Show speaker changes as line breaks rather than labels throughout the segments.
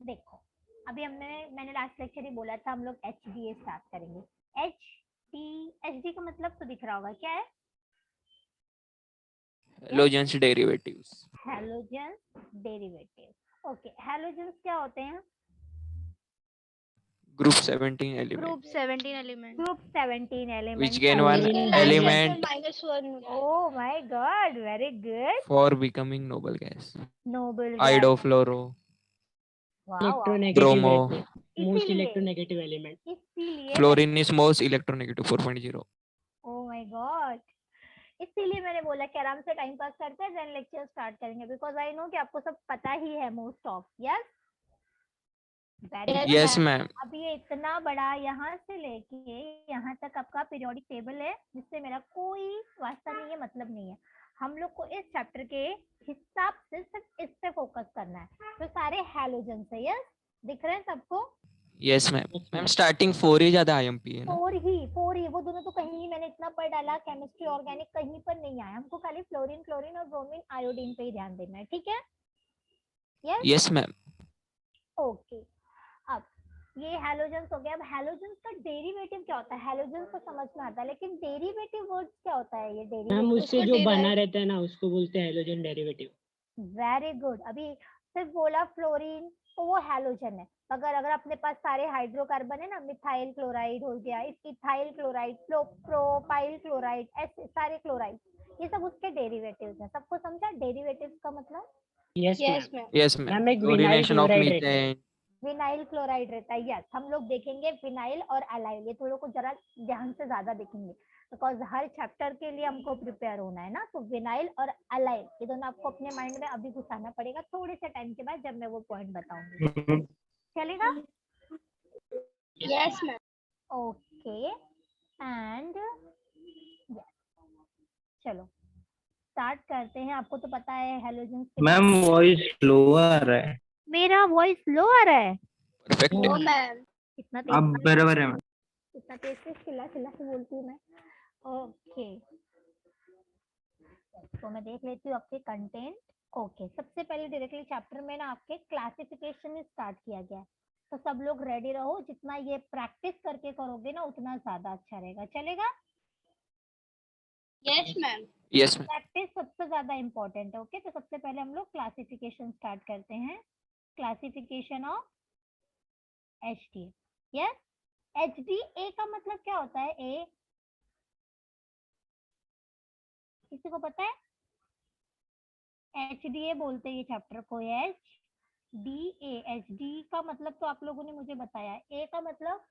देखो, अभी मैंने लास्ट लेक्चर ही बोला था हम लोग HDA स्टार्ट करेंगे। एच डी का मतलब तो दिख रहा होगा, क्या है?
Halogens derivatives.
Halogen derivative. Okay, halogen क्या होते हैं?
Group 17 element.
Group 17 element.
Group 17
Which
element.
gain one element
-1.
Oh my god, very good.
for becoming noble gas.
Noble
Ido, fluoro,
wow,
electronegative
bromo.
Most
इसीलिए
electronegative element.
इसीलिए
Fluorine is most electronegative 4.0.
Oh my god, इसीलिए मैंने बोला कि आराम से time pass करते हैं, देन लेक्चर स्टार्ट करेंगे, बिकॉज आई नो कि आपको सब पता ही है most of. Yes, very good.
Yes, ma'am.
अब ये इतना बड़ा यहाँ से लेके यहाँ तक आपका पीरियोडिक टेबल है, जिससे मेरा कोई वास्ता नहीं है, मतलब नहीं है। हम लोग को इस चैप्टर के हिसाब से सिर्फ इस पे फोकस करना है। तो सारे हैलोजन है, यस, दिख रहे हैं सबको?
Yes, ma'am. Ma'am, starting 4 ही ज्यादा IMP है ना?
फोर ही, वो दोनों तो कहीं नहीं, मैंने इतना पढ़ डाला, केमिस्ट्री ऑर्गेनिक कहीं पर नहीं आया। हमको खाली फ्लोरीन, क्लोरीन और ब्रोमीन, आयोडीन पे ही ध्यान देना है, ठीक है? Yes,
Yes, ma'am.
ओके। अब ये हैलोजन्स हो गया। अब हैलोजन्स का डेरिवेटिव क्या होता है? हैलोजन्स तो समझ में आता है, लेकिन डेरिवेटिव वर्ड्स क्या होता है? ये
मैम
डेरिवेटिव
उससे जो बना रहता है ना उसको बोलते हैं हैलोजन डेरिवेटिव।
Very good. अभी सिर्फ बोला फ्लोरीन तो वो हैलोजन है, मगर अगर अपने पास सारे हाइड्रोकार्बन है ना, मिथाइल क्लोराइड हो गया, इथाइल क्लोराइड, प्रोपाइल क्लोराइड, ऐसे सारे क्लोराइड, ये सब उसके डेरिवेटिव्स हैं। सबको समझा डेरिवेटिव्स का मतलब?
Yes
Yes,
ma'am.
ma'am.
Yes, ma'am.
Ma'am एक विनाइल
Chlorination of
क्लोराइड रहता है।
methane.
विनाइल क्लोराइड रहता है, यस। हम लोग देखेंगे विनाइल और अलाइल, ये थोड़े को जरा ध्यान से ज्यादा देखेंगे, बिकॉज हर चैप्टर के लिए हमको प्रिपेयर होना है ना। तो विनाइल और अलाइल ये दोनों आपको अपने माइंड में अभी घुसाना पड़ेगा, थोड़े से टाइम के बाद जब मैं वो पॉइंट बताऊंगी, चलेगा?
Yes, ma'am.
ओके, एंड चलो स्टार्ट करते हैं। आपको तो पता है हैलोजन।
मैम वॉइस लोअर है।
मेरा वॉइस लो आ रहा है?
Perfect.
No, ma'am.
इतना
अब
तेज,
बराबर है मैम।
इतना तेज से चिल्ला चिल्ला के बोलती हूँ मैं। ओके, तो मैं देख लेती हूँ आपके कंटेंट। ओके, सबसे पहले डायरेक्टली चैप्टर में ना आपके क्लासिफिकेशन स्टार्ट किया गया है, तो सब लोग रेडी रहो। जितना ये प्रैक्टिस करके करोगे ना उतना ज्यादा अच्छा रहेगा, चलेगा?
Yes, ma'am.
Yes, ma'am.
Practice सबसे ज्यादा इंपॉर्टेंट है। ओके, तो सबसे पहले हम लोग क्लासिफिकेशन स्टार्ट करते हैं। Classification of HD. Yes, HD A का मतलब क्या होता है? ए किसी को पता है? एचडीए बोलते हैं ये चैप्टर को, H D A. H D का मतलब तो आप लोगों ने मुझे बताया, ए का मतलब?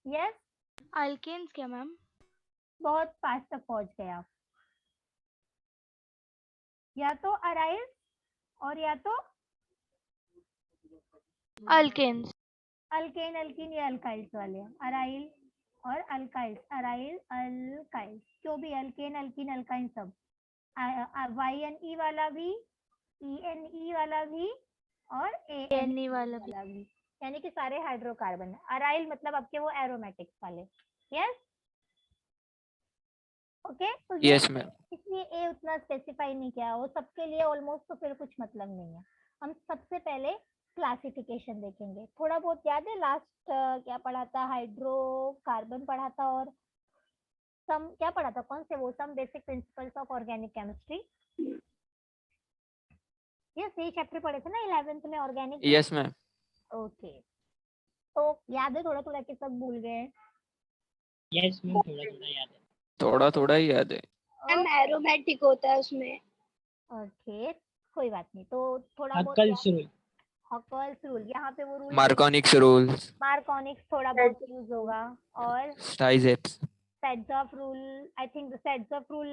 यस,
Alkanes क्या मैम?
बहुत पास तक पहुंच गए आप। या तो अराइल और या तो
Alkanes.
अल्केन, अल्कीन, ये अल्काइल्स वाले हैं। अराइल और अल्काइल्स, अराइल अल्काइल्स, जो भी अल्केन, अल्कीन, अल्काइन सब। वाई एन ई वाला भी, ई एन ई वाला भी, और ए एन
Any वाला भी.
वाला भी, यानी कि सारे हाइड्रोकार्बन है। अराइल मतलब आपके वो एरोमेटिक्स वाले। Yes, okay. तो ये
Yes, ma'am.
इसलिए ए उतना स्पेसिफाई नहीं किया, वो सबके लिए ऑलमोस्ट, तो फिर कुछ मतलब नहीं है। हम सबसे पहले क्लासिफिकेशन देखेंगे। थोड़ा बहुत याद है लास्ट क्या पढ़ा था? हाइड्रोकार्बन पढ़ा था, और सम क्या पढ़ा था? कौन से वो? Some basic principles of organic chemistry. ये चैप्टर पढ़े थे ना 11th में, ऑर्गेनिक।
Yes, ma'am.
ओके, तो याद है थोड़ा थोड़ा कि सब भूल गए?
यस मैम थोड़ा थोड़ा याद है।
थोड़ा थोड़ा ही याद है।
मैम एरोमेटिक होता है उसमें.
ओके, कोई बात नहीं, तो थोड़ा बहुत
हक्कल्स रूल।
हकल्स रूल, यहाँ पे वो रूल
Marconics rules.
मार्कोनिक्स थोड़ा बहुत यूज होगा, और
Stizeps.
सेड्स रूल, आई थिंक सेड्स रूल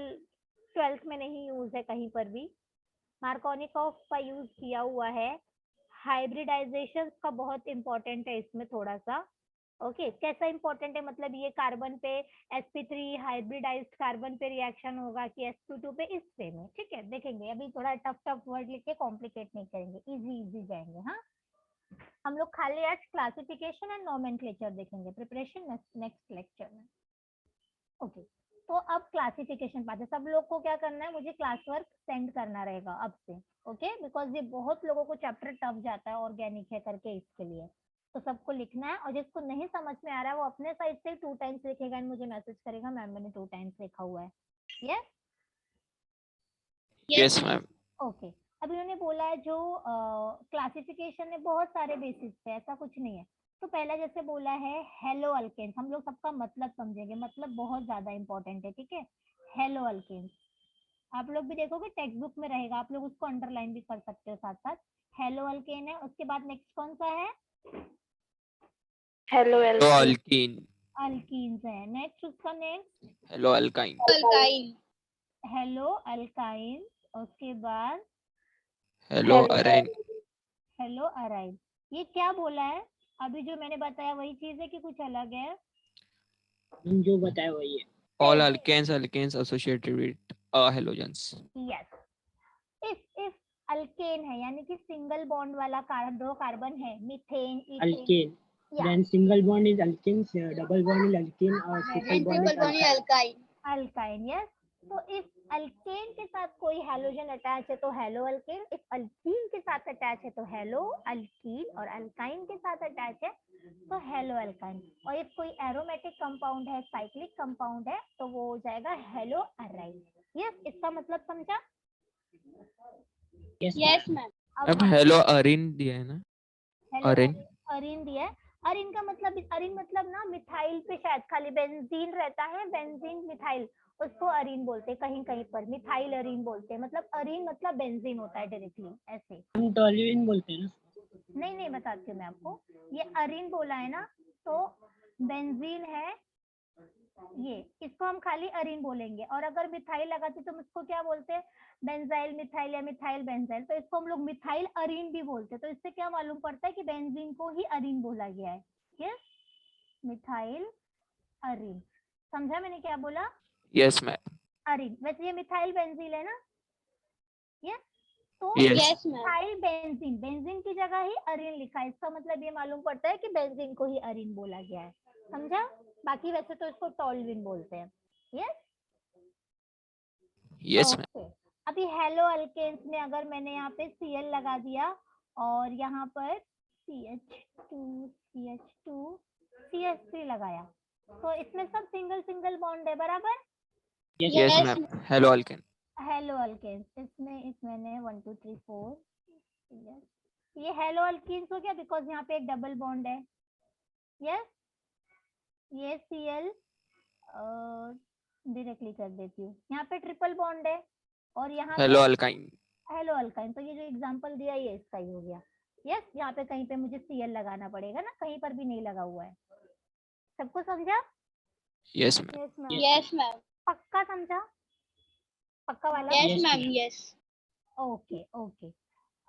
12th में नहीं यूज है कहीं पर भी। मार्कोनिकॉफ का यूज किया हुआ है। हाइब्रिडाइजेशन का बहुत इंपॉर्टेंट है इसमें थोड़ा सा। ओके, कैसा इंपॉर्टेंट है? मतलब ये कार्बन पे sp3 हाइब्रिडाइज्ड कार्बन पे रिएक्शन होगा कि sp2 पे, इस वे में, ठीक है? देखेंगे, अभी थोड़ा टफ टफ वर्ड लिख के कॉम्प्लिकेट नहीं करेंगे, इजी इजी जाएंगे। हाँ, हम लोग खाली आज क्लासिफिकेशन एंड नोमेनक्लेचर देखेंगे, प्रिपरेशन नेक्स्ट लेक्चर में। ओके, तो अब क्लासिफिकेशन पाते हैं। सब लोग को क्या करना है, मुझे क्लास वर्क सेंड करना रहेगा अब से, ओके, बिकॉज ये बहुत लोगों को चैप्टर टफ जाता है ऑर्गेनिक है करके, इसके लिए तो सबको लिखना है। और जिसको नहीं समझ में आ रहा है वो अपने साइड से 2 टाइम्स लिखेगा एंड मुझे मैसेज करेगा, मैम मैंने 2 टाइम्स लिखा हुआ है। Yes
Yes, ma'am.
ओके। अब इन्होंने बोला है जो क्लासिफिकेशन है बहुत सारे बेसिस पे, ऐसा कुछ नहीं है। तो पहला जैसे बोला है हेलो अल्केन्स, हम लोग सबका मतलब समझेंगे, मतलब बहुत ज्यादा इंपॉर्टेंट है, ठीक है। हेलो अल्केन्स आप लोग भी देखोगे टेक्स्ट बुक में रहेगा, आप लोग उसको अंडरलाइन भी कर सकते हो साथ साथ। हेलो अल्केन है, उसके बाद नेक्स्ट कौन सा है,
Hello,
Hello, alkene.
अल्कीन्स है। नेक्स्ट उसका next
Hello, alkyne.
alkyne.
Hello alkyne, उसके बाद
Hello, arine.
हेलो अराइन। ये क्या बोला है, अभी जो मैंने बताया वही चीज है कि कुछ अलग है?
हम जो बताया वही है।
All alkanes associated with halogens.
Yes. If alkane है यानी कि सिंगल बॉन्ड वाला दो कार्बन है, methane, ethane,
Alkane.
Yeah.
Then single bond is alkenes, double bond is alkene, or triple
And
bond is
Triple bond is
alkyne.
alkyne.
Alkyne. Yes. तो if alkane के साथ कोई हैलोजन अटैच है तो hello alkane, if alkyne के साथ attach है तो हेलो अल्कीन, और अल्काइन के साथ अटैच है तो हेलो अल्काइन। और इफ कोई एरोमेटिक कंपाउंड है, साइक्लिक कंपाउंड है, तो वो हो जाएगा हेलो अराइन। यस, इसका मतलब समझा?
Yes.
Yes, ma'am.
अब hello arine दिया है ना?
Hello
Arine.
अरिन दिया है। अरिन का मतलब, अरिन मतलब ना मिथाइल पे शायद खाली बेंजीन रहता है, बेंजीन मिथाइल, उसको अरिन बोलते हैं, कहीं कहीं पर मिथाइल अरिन बोलते हैं। मतलब अरिन मतलब बेंजीन होता है डायरेक्टली ऐसे।
हम टॉल्यूइन बोलते हैं ना।
नहीं बताती हूँ मैं आपको, ये अरिन बोला है ना, तो बेंजीन है ये, इसको हम खाली अरिन बोलेंगे। और अगर मिथाइल लगाते तो हम इसको क्या बोलते हैं, बेंजाइल मिथाइल या मिथाइल बेंजाइल, तो इसको हम लोग मिथाइल अरिन भी बोलते हैं। तो इससे क्या मालूम पड़ता है कि बेंजीन को ही अरिन बोला गया है। Yes, methyl अरिन। समझा मैंने क्या बोला?
Yes, ma'am.
अरिन। वैसे ये मिथाइल बेंजील है ना? यस। तो
Yes.
Yes, ma'am.
Methyl benzene, benzene की जगह ही अरिन लिखा है, इसका मतलब ये मालूम पड़ता है कि बेंजीन को ही अरिन बोला गया है। समझा? बाकी वैसे तो इसको टॉल्विन बोलते हैं। यस।
Yes, ma'am.
ओके। अभी हेलो अल्केन्स में अगर मैंने यहाँ पे Cl लगा दिया और यहाँ पर CH2 CH2 CH3 लगाया, तो इसमें सब सिंगल सिंगल बॉन्ड है, बराबर?
Yes.
Yes,
Yes,
ma'am. Hello, alkane.
Hello alkanes, इसमें मैंने 1 2 3 4, यस, ये हेलो अल्कीन्स हो गया बिकॉज यहाँ पे एक डबल बॉन्ड है। यस, ये Cl डायरेक्टली कर देती हूँ, यहाँ पे ट्रिपल बॉन्ड है और यहाँ
Hello,
पे
alkyne.
Hello alkyne. तो ये जो एग्जांपल दिया ये इसका ही हो गया। यस, यहाँ पे कहीं पे मुझे Cl लगाना पड़ेगा ना, कहीं पर भी नहीं लगा हुआ है। सबको समझा?
Yes, ma'am.
Yes ma'am.
Yes, ma'am.
पक्का समझा? पक्का वाला?
Yes,
Yes,
ma'am.
ma'am.
Yes.
Okay okay.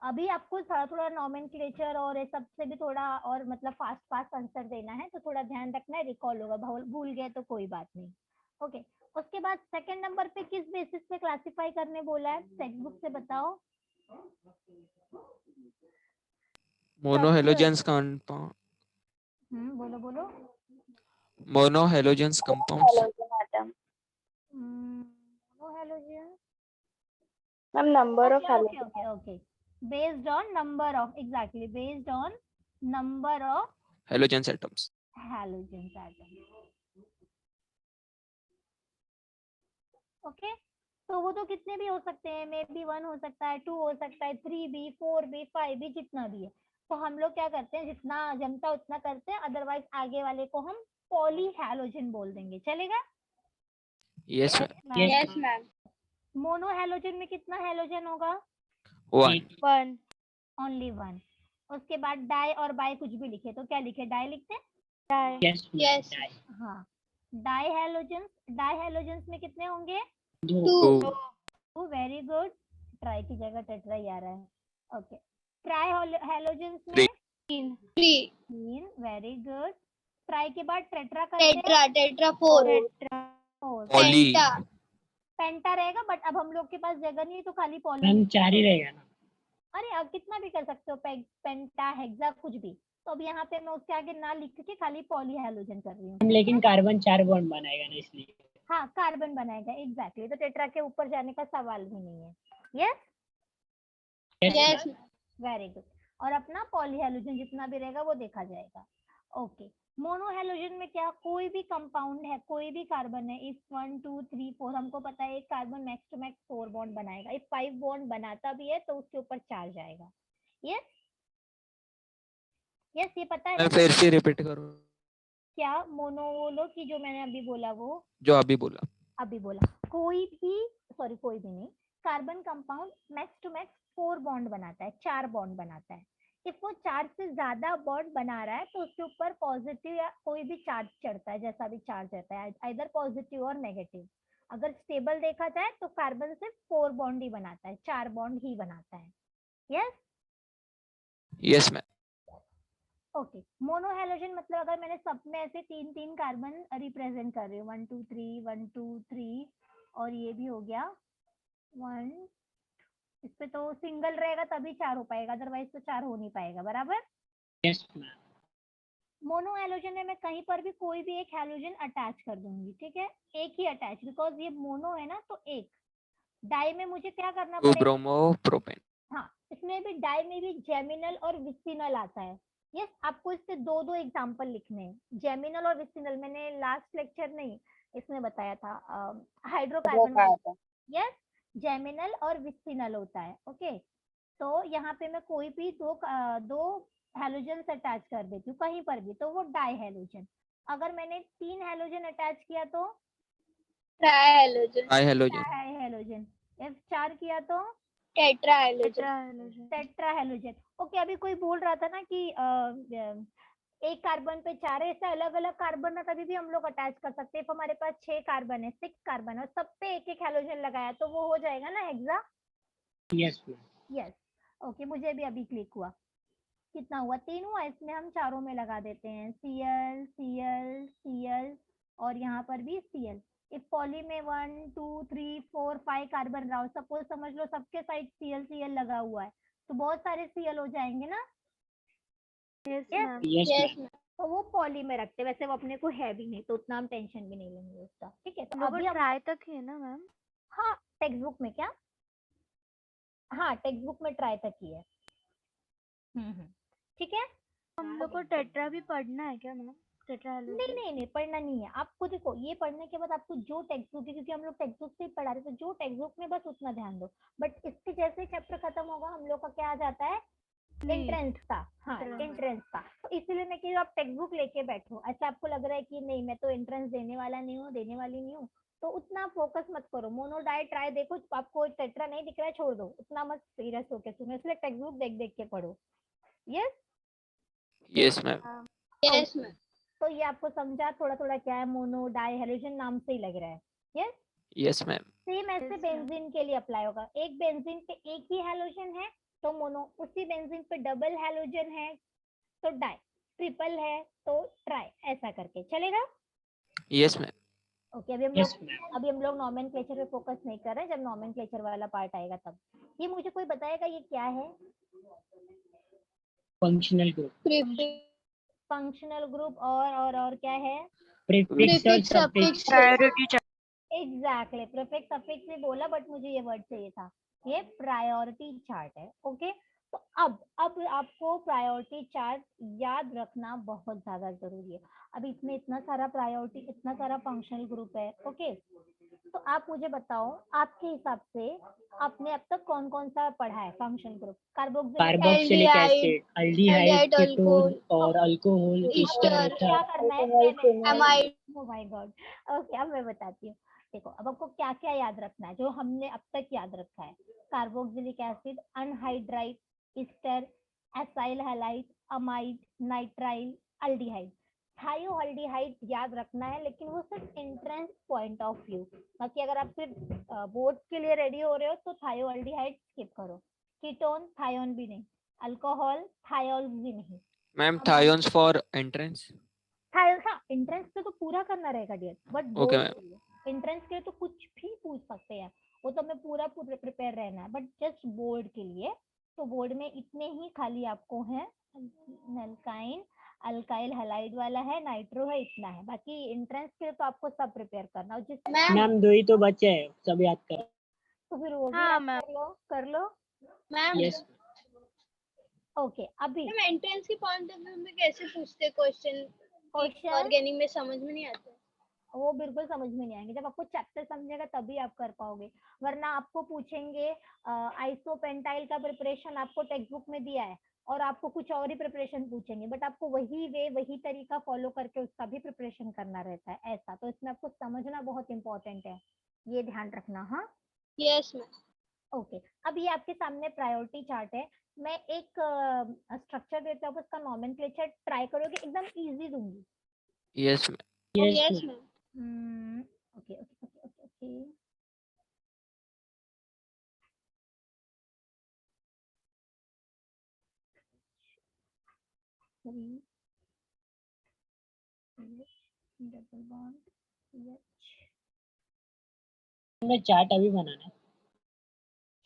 अभी आपको थोड़ा थोड़ा नॉमेनक्लेचर और ये सब से भी थोड़ा और मतलब फास्ट फास्ट आंसर देना है, तो थोड़ा ध्यान रखना है, रिकॉल होगा, भूल गए तो कोई बात नहीं। ओके। उसके बाद सेकंड नंबर पे किस बेसिस पे क्लासिफाई करने बोला है, टेक्स्ट बुक से बताओ।
Monohalogens compound.
बोलो बोलो।
Monohalogens compounds.
Madam.
Monohalogen.
Ma'am, number of
Okay. Based on number of, exactly, based on number of
Halogens atoms.
halogens atom. Okay. तो वो तो कितने भी हो सकते हैं, मे बी 1 हो सकता है, 2 हो सकता है, 3 भी, 4 भी, 5 भी, जितना भी है। तो हम लोग क्या करते हैं, जितना जमता उतना करते हैं, अदरवाइज आगे वाले को हम पॉली हैलोजन बोल देंगे, चलेगा?
Yes, ma'am.
Yes, ma'am.
Mono halogen में कितना हैलोजन होगा?
One.
One.
ओनली 1। उसके बाद डाई और बाय कुछ भी लिखे तो क्या लिखे, डाई लिखते हैं?
Die.
Yes. ma'am.
Yes.
Die.
हाँ। डाई हैलोजेंस में कितने होंगे?
Two.
Two.
Very good. Try की जगह टेट्रा ही आ रहा है। ओके। ट्राई हैलोजेंस में
Three.
Three.
3, very good. Try के बाद टेट्रा करते हैं,
Tetra. Four.
Four.
Poly.
Penta.
पेंटा रहेगा, बट अब हम लोग के पास जगह नहीं है तो खाली पॉली।
मैम 4 ही रहेगा ना।
अरे अब कितना भी कर सकते हो, पेंटा, हेक्सा, कुछ भी। तो अब यहाँ पे मैं उसके आगे ना लिख के खाली पॉली हैलोजन कर रही हूँ।
हम लेकिन कार्बन 4 बॉन्ड बनाएगा ना, इसलिए
हाँ कार्बन बनाएगा एग्जैक्टली, तो टेट्रा के ऊपर जाने का सवाल भी नहीं है। Yes
Yes.
Very good. और अपना पॉलीहेलोजन जितना भी रहेगा वो देखा जाएगा। ओके मोनोहेलोजन में क्या, कोई भी कंपाउंड है, कोई भी कार्बन है, इफ 1 2 3 4 हमको पता है एक carbon max to max 4 bond बनाएगा, इफ 5 बॉन्ड बनाता भी है तो उसके ऊपर चार्ज आएगा। यस यस ये पता है
मैम
ना
फिर से रिपीट करो
क्या, मोनो की जो मैंने अभी बोला वो
जो अभी बोला।
अभी बोला, कोई भी सॉरी कोई भी नहीं, carbon compound max to max 4 bond बनाता है, 4 बॉन्ड बनाता है। इफ वो 4 से ज्यादा बॉन्ड बना रहा है तो उसके ऊपर पॉजिटिव या कोई भी चार्ज चढ़ता है, जैसा भी चार्ज रहता है, आइदर पॉजिटिव और नेगेटिव। अगर स्टेबल देखा जाए तो कार्बन सिर्फ 4 बॉन्ड ही बनाता है, 4 बॉन्ड ही बनाता है। Yes
yes ma'am.
Okay monohalogen मतलब अगर मैंने सब में ऐसे 3 कार्बन रिप्रेजेंट कर रही हूँ, 1 2 3 1 2 3 और ये भी हो गया 1, इस पे तो सिंगल रहेगा तभी 4 हो पाएगा, अदरवाइज तो 4 हो नहीं पाएगा, बराबर।
Yes, ma'am.
मोनो हेलोजन में मैं कहीं पर भी कोई भी एक हेलोजन अटैच कर दूंगी, ठीक है, एक ही अटैच, बिकॉज ये मोनो है ना, तो एक। डाई में मुझे क्या करना
2
पड़ेगा,
ब्रोमो प्रोपेन।
हाँ इसमें भी डाई में भी जेमिनल और विसिनल आता है। यस आपको इससे दो दो एग्जांपल लिखने हैं, जेमिनल और विसिनल, मैंने लास्ट लेक्चर नहीं इसमें बताया था हाइड्रोकार्बन। यस जेमिनल और विसिनल होता है। ओके तो यहाँ पे मैं कोई भी दो हेलोजन अटैच कर देती हूँ कहीं पर भी, तो वो डाई हेलोजन। अगर मैंने 3 हेलोजन अटैच किया तो
Trihalogen.
High halogen.
Die halogen, F 4 किया तो
Tetrahalogen.
Tetra halogen. ओके अभी कोई बोल रहा था ना कि एक कार्बन पे 4 है, ऐसे अलग अलग कार्बन है तभी भी हम लोग अटैच कर सकते हैं। if हमारे पास 6 कार्बन है, 6 कार्बन है, सब पे एक एक हेलोजन लगाया तो वो हो जाएगा ना hexa.
Yes, ma'am.
Yes okay मुझे भी अभी क्लिक हुआ, कितना हुआ 3 हुआ, इसमें हम चारों में लगा देते हैं Cl Cl Cl और यहाँ पर भी Cl। इस पॉली में 1 2 3 4 5 कार्बन रहा, सपोज समझ लो सबके साइड Cl Cl लगा हुआ है तो बहुत सारे Cl हो जाएंगे ना।
Yes,
Yes,
Yes,
Yes,
ma'am.
ma'am.
तो वो पॉली में रखते हैं, वैसे वो अपने को है भी नहीं तो उतना हम टेंशन भी नहीं लेंगे उसका। ठीक है तो
लोगों
अभी हम
ट्राई तक ही है ना मैम?
हाँ टेक्स्ट बुक में क्या, हाँ टेक्स्ट बुक में ट्राई तक ही है। ठीक है
हम लोग को टेट्रा भी पढ़ना है क्या मैम?
नहीं
टेट्राहेलोजन?
नहीं नहीं पढ़ना नहीं है आपको, देखो ये पढ़ने के बाद आपको जो टेक्स्ट बुक है, क्योंकि हम लोग टेक्स्ट बुक से ही पढ़ा रहे थे, जो टेक्स्ट बुक में बस उतना ध्यान दो, बट इसके जैसे चैप्टर खत्म होगा हम लोग का क्या आ जाता है एंट्रेंस का। हाँ एंट्रेंस का, तो इसीलिए मैं कह रही हूँ आप टेक्स्ट बुक लेके बैठो। ऐसा आपको लग रहा है कि नहीं मैं तो एंट्रेंस देने वाला नहीं हूँ, देने वाली नहीं हूँ, तो उतना फोकस मत करो, मोनो डाई ट्राई देखो, आपको टेट्रा नहीं दिख रहा है छोड़ दो, उतना मत सीरियस होके सुनो, इसलिए टेक्स्ट बुक देख देख के पढ़ो। Yes
yes ma'am.
Yes, ma'am.
तो ये आपको समझा थोड़ा थोड़ा क्या है, मोनो डाई हेलोजन नाम से ही लग रहा है। Yes
yes ma'am.
सेम ऐसे
Yes, ma'am.
बेंजीन के लिए अप्लाई होगा, एक बेंजीन पे एक ही हेलोजन है तो मोनो, उसी बेंजीन पे डबल हेलोजन है तो डाई, ट्रिपल है तो ट्राई, ऐसा करके चलेगा।
Yes ma'am.
Okay
Yes, ma'am.
अभी हम लोग नॉमेनक्लेचर पे फोकस नहीं कर रहे हैं, जब नॉमेनक्लेचर वाला पार्ट आएगा तब। ये मुझे कोई बताएगा ये क्या है,
Functional group.
Prefix,
functional group और क्या है,
Prefix or
suffix.
suffix.
Exactly prefix suffix भी बोला बट मुझे ये वर्ड चाहिए था, ये प्रायोरिटी चार्ट है। ओके तो अब आपको प्रायोरिटी चार्ट याद रखना बहुत ज्यादा जरूरी है। अब इसमें इतना सारा प्रायोरिटी, इतना सारा फंक्शनल ग्रुप है। ओके तो आप मुझे बताओ आपके हिसाब से आपने अब तक कौन कौन सा पढ़ा है function group, carboxylic
Carboxylic acid, aldehyde,
aldehyde,
ketone
alcohol,
और alcohol, ester,
क्या
ether.
करना है
amide.
Oh my God. Okay अब मैं बताती हूँ, देखो अब आपको क्या क्या याद रखना है जो हमने अब तक याद रखा है, carboxylic acid, anhydride, ester, acyl halide, amide, nitrile, aldehyde. Thioaldehyde याद रखना है लेकिन वो सिर्फ एंट्रेंस पॉइंट ऑफ व्यू, बाकी अगर आप सिर्फ बोर्ड के लिए रेडी हो रहे हो तो थायोअल्डिहाइड स्किप करो। कीटोन थायोन भी नहीं, अल्कोहल थायोल भी नहीं।
Ma'am thiones for entrance.
Thiol हाँ एंट्रेंस पे तो पूरा करना रहेगा dear, but
okay
board
ma'am.
के लिए एंट्रेंस के लिए तो कुछ भी पूछ सकते हैं, वो तो हमें पूरा पूरा प्रिपेयर रहना है, बट जस्ट बोर्ड के लिए तो बोर्ड में इतने ही खाली आपको हैं, एल्काइन, अल्काइल हैलाइड वाला है, नाइट्रो है, इतना है। बाकी एंट्रेंस के लिए तो आपको सब प्रिपेयर करना और जिस
मैम 2 ही तो बचे हैं, सब याद कर।
तो फिर वो भी
हाँ,
याद
मैम।
कर लो।
मैम
यस
ओके, अभी
मैम एंट्रेंस के पॉइंट ऑफ व्यू में कैसे पूछते क्वेश्चन?
क्वेश्चन
ऑर्गेनिक में समझ में नहीं आता।
वो बिल्कुल समझ में नहीं आएंगे, जब आपको चैप्टर समझेगा तभी आप कर पाओगे, वरना आपको पूछेंगे आइसोपेंटाइल का प्रिपरेशन आपको टेक्स्ट बुक में दिया है और आपको कुछ और ही प्रिपरेशन पूछेंगे, बट आपको वही वे वही तरीका फॉलो करके उसका भी प्रिपरेशन करना रहता है ऐसा। तो इसमें आपको समझना बहुत इंपॉर्टेंट है, ये ध्यान रखना। हाँ
यस मैम।
ओके, अब ये आपके सामने प्रायोरिटी चार्ट है। मैं एक स्ट्रक्चर देता हूँ, उसका नॉमेनक्लेचर ट्राई करोगे, एकदम इजी दूंगी।
Yes
yes ma'am.
Okay okay okay okay okay. Double bond
मैं चार्ट अभी बनाना है।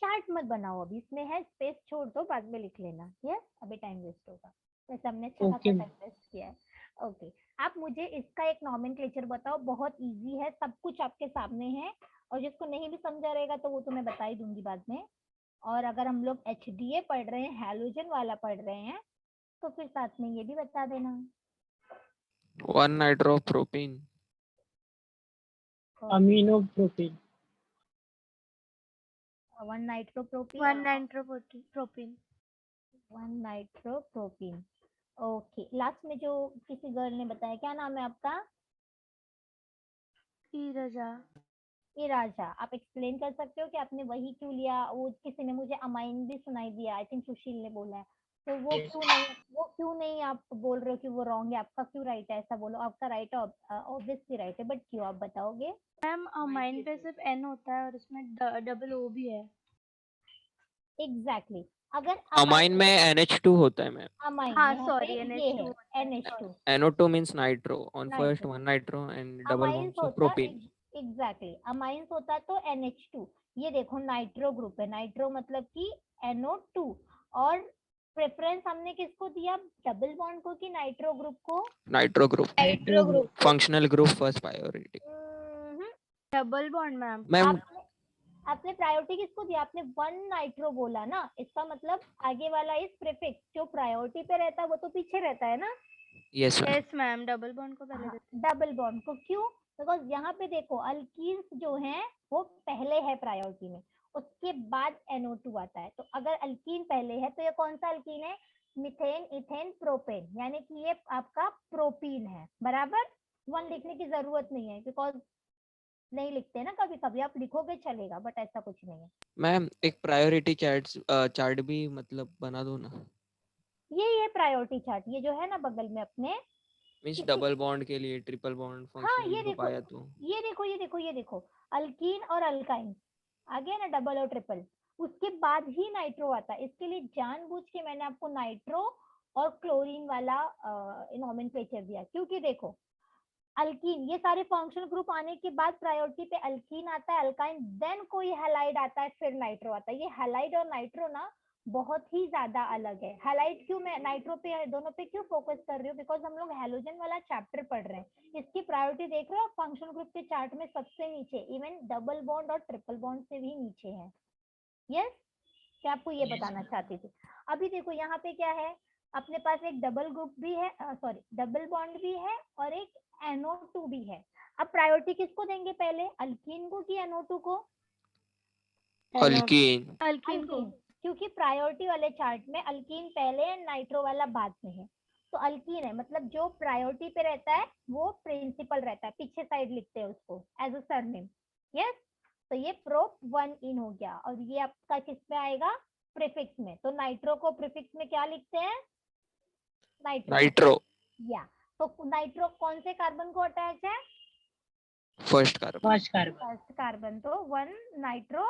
चार्ट मत बनाओ अभी, इसमें है स्पेस छोड़ दो, बाद में लिख लेना। यस अभी टाइम वेस्ट होगा, वैसे हमने अच्छा खासा
Okay,
टाइम वेस्ट किया है। ओके, आप मुझे इसका एक नॉमेनक्लेचर बताओ, बहुत इजी है, सब कुछ आपके सामने है, और जिसको नहीं भी समझा रहेगा तो वो तो मैं बता ही दूंगी बाद में। और अगर हम लोग HDA पढ़ रहे हैं, हैलोजन वाला पढ़ रहे हैं, तो फिर साथ में ये भी बता देना।
1 nitropropene.
Amino protein.
1 nitropropene,
1 nitropropene.
1 nitropropene. Okay, last में जो किसी गर्ल ने बताया, क्या नाम है आपका?
ईरजा।
ये राजा, आप एक्सप्लेन कर सकते हो कि आपने वही क्यों लिया? वो किसी ने मुझे अमाइन भी सुनाई दिया, आई थिंक सुशील ने बोला है, तो वो क्यों नहीं आप बोल रहे हो कि वो रॉन्ग है? आपका क्यों राइट है? ऐसा बोलो, आपका राइट है, ऑब्वियसली राइट है, बट क्यों आप बताओगे?
मैम अमाइन पे सिर्फ एन होता है और इसमें डबल ओ भी है।
एग्जैक्टली, अगर
अमाइन में NH2 होता है मैम.
अमाइन
हाँ
यहाँ पे
सॉरी
ये
NH2
है
होता है।
NH2,
NO2 means nitro. On first
nitro.
1 nitro and double
amines
bond, so
होता
propene.
एग्जैक्टली, अमाइंस होता तो NH2। ये देखो नाइट्रो ग्रुप है, नाइट्रो मतलब कि NO2। और प्रेफरेंस हमने किसको दिया, डबल बॉन्ड को कि नाइट्रो ग्रुप को?
Nitro group.
Nitro group.
Functional group first priority.
Double bond ma'am.
Ma'am
आपने प्रायोरिटी किसको दिया? आपने 1 नाइट्रो बोला ना, इसका मतलब आगे वाला इस प्रीफिक्स जो प्रायोरिटी पे रहता है वो तो पीछे रहता है ना।
yes ma'am.
Yes ma'am, double bond को पहले देते
डबल बॉन्ड को क्यों? बिकॉज यहाँ पे देखो अल्कीन्स जो हैं वो पहले है प्रायोरिटी में, उसके बाद NO2 आता है। तो अगर अल्कीन पहले है तो ये कौन सा अल्कीन है? मिथेन, इथेन, प्रोपेन, यानी कि ये आपका प्रोपीन है। बराबर, 1 लिखने की जरूरत नहीं है, बिकॉज नहीं लिखते ना, कभी कभी आप लिखोगे चलेगा, बट ऐसा कुछ नहीं है।
मैम एक प्रायोरिटी चार्ट भी मतलब बना दो ना.
ये प्रायोरिटी चार्ट, ये जो है ना बगल में अपने,
मीन्स डबल बॉन्ड के लिए ट्रिपल बॉन्ड
हाँ
फंक्शनल
ये
ग्रुप
देखो,
आया तो.
ये देखो अल्कीन और अल्काइन आ गया ना, डबल और ट्रिपल, उसके बाद ही नाइट्रो आता है। इसके लिए जानबूझ के मैंने आपको नाइट्रो और क्लोरीन वाला नॉमेनक्लेचर दिया, क्योंकि देखो अल्कीन, ये सारे फंक्शनल ग्रुप आने के बाद प्रायोरिटी पे अल्कीन आता है, अल्काइन, देन कोई हैलाइड आता है, फिर नाइट्रो आता है। ये हैलाइड और नाइट्रो ना बहुत ही ज्यादा अलग है। हैलाइड क्यों मैं नाइट्रो पे दोनों पे क्यों फोकस कर रही हूँ? बिकॉज हम लोग हैलोजन वाला चैप्टर पढ़ रहे हैं, इसकी प्रायोरिटी देख रहे हो फंक्शनल ग्रुप के चार्ट में सबसे नीचे, इवन डबल बॉन्ड और ट्रिपल बॉन्ड से भी नीचे है। यस, क्या आपको ये बताना चाहती थी? अभी देखो यहाँ पे क्या है, अपने पास एक डबल ग्रुप भी है, सॉरी डबल बॉन्ड भी है, और एक NO2 भी है। अब प्रायोरिटी किसको देंगे पहले, अल्कीन को कि NO2 को?
अल्कीन.
अल्कीन को।
अल्कीन, क्योंकि प्रायोरिटी वाले चार्ट में अल्कीन पहले है, नाइट्रो वाला बाद में है। तो अल्कीन है, मतलब जो प्रायोरिटी पे रहता है वो प्रिंसिपल रहता है, पीछे साइड लिखते हैं उसको एज अ सरनेम। यस, तो ये प्रोप 1 इन हो गया, और ये आपका किस में आएगा, प्रीफिक्स में। तो नाइट्रो को प्रीफिक्स में क्या लिखते हैं,
नाइट्रो.
या तो नाइट्रो कौन से कार्बन को अटैच है,
first carbon.
First carbon.
First carbon. तो 1 नाइट्रो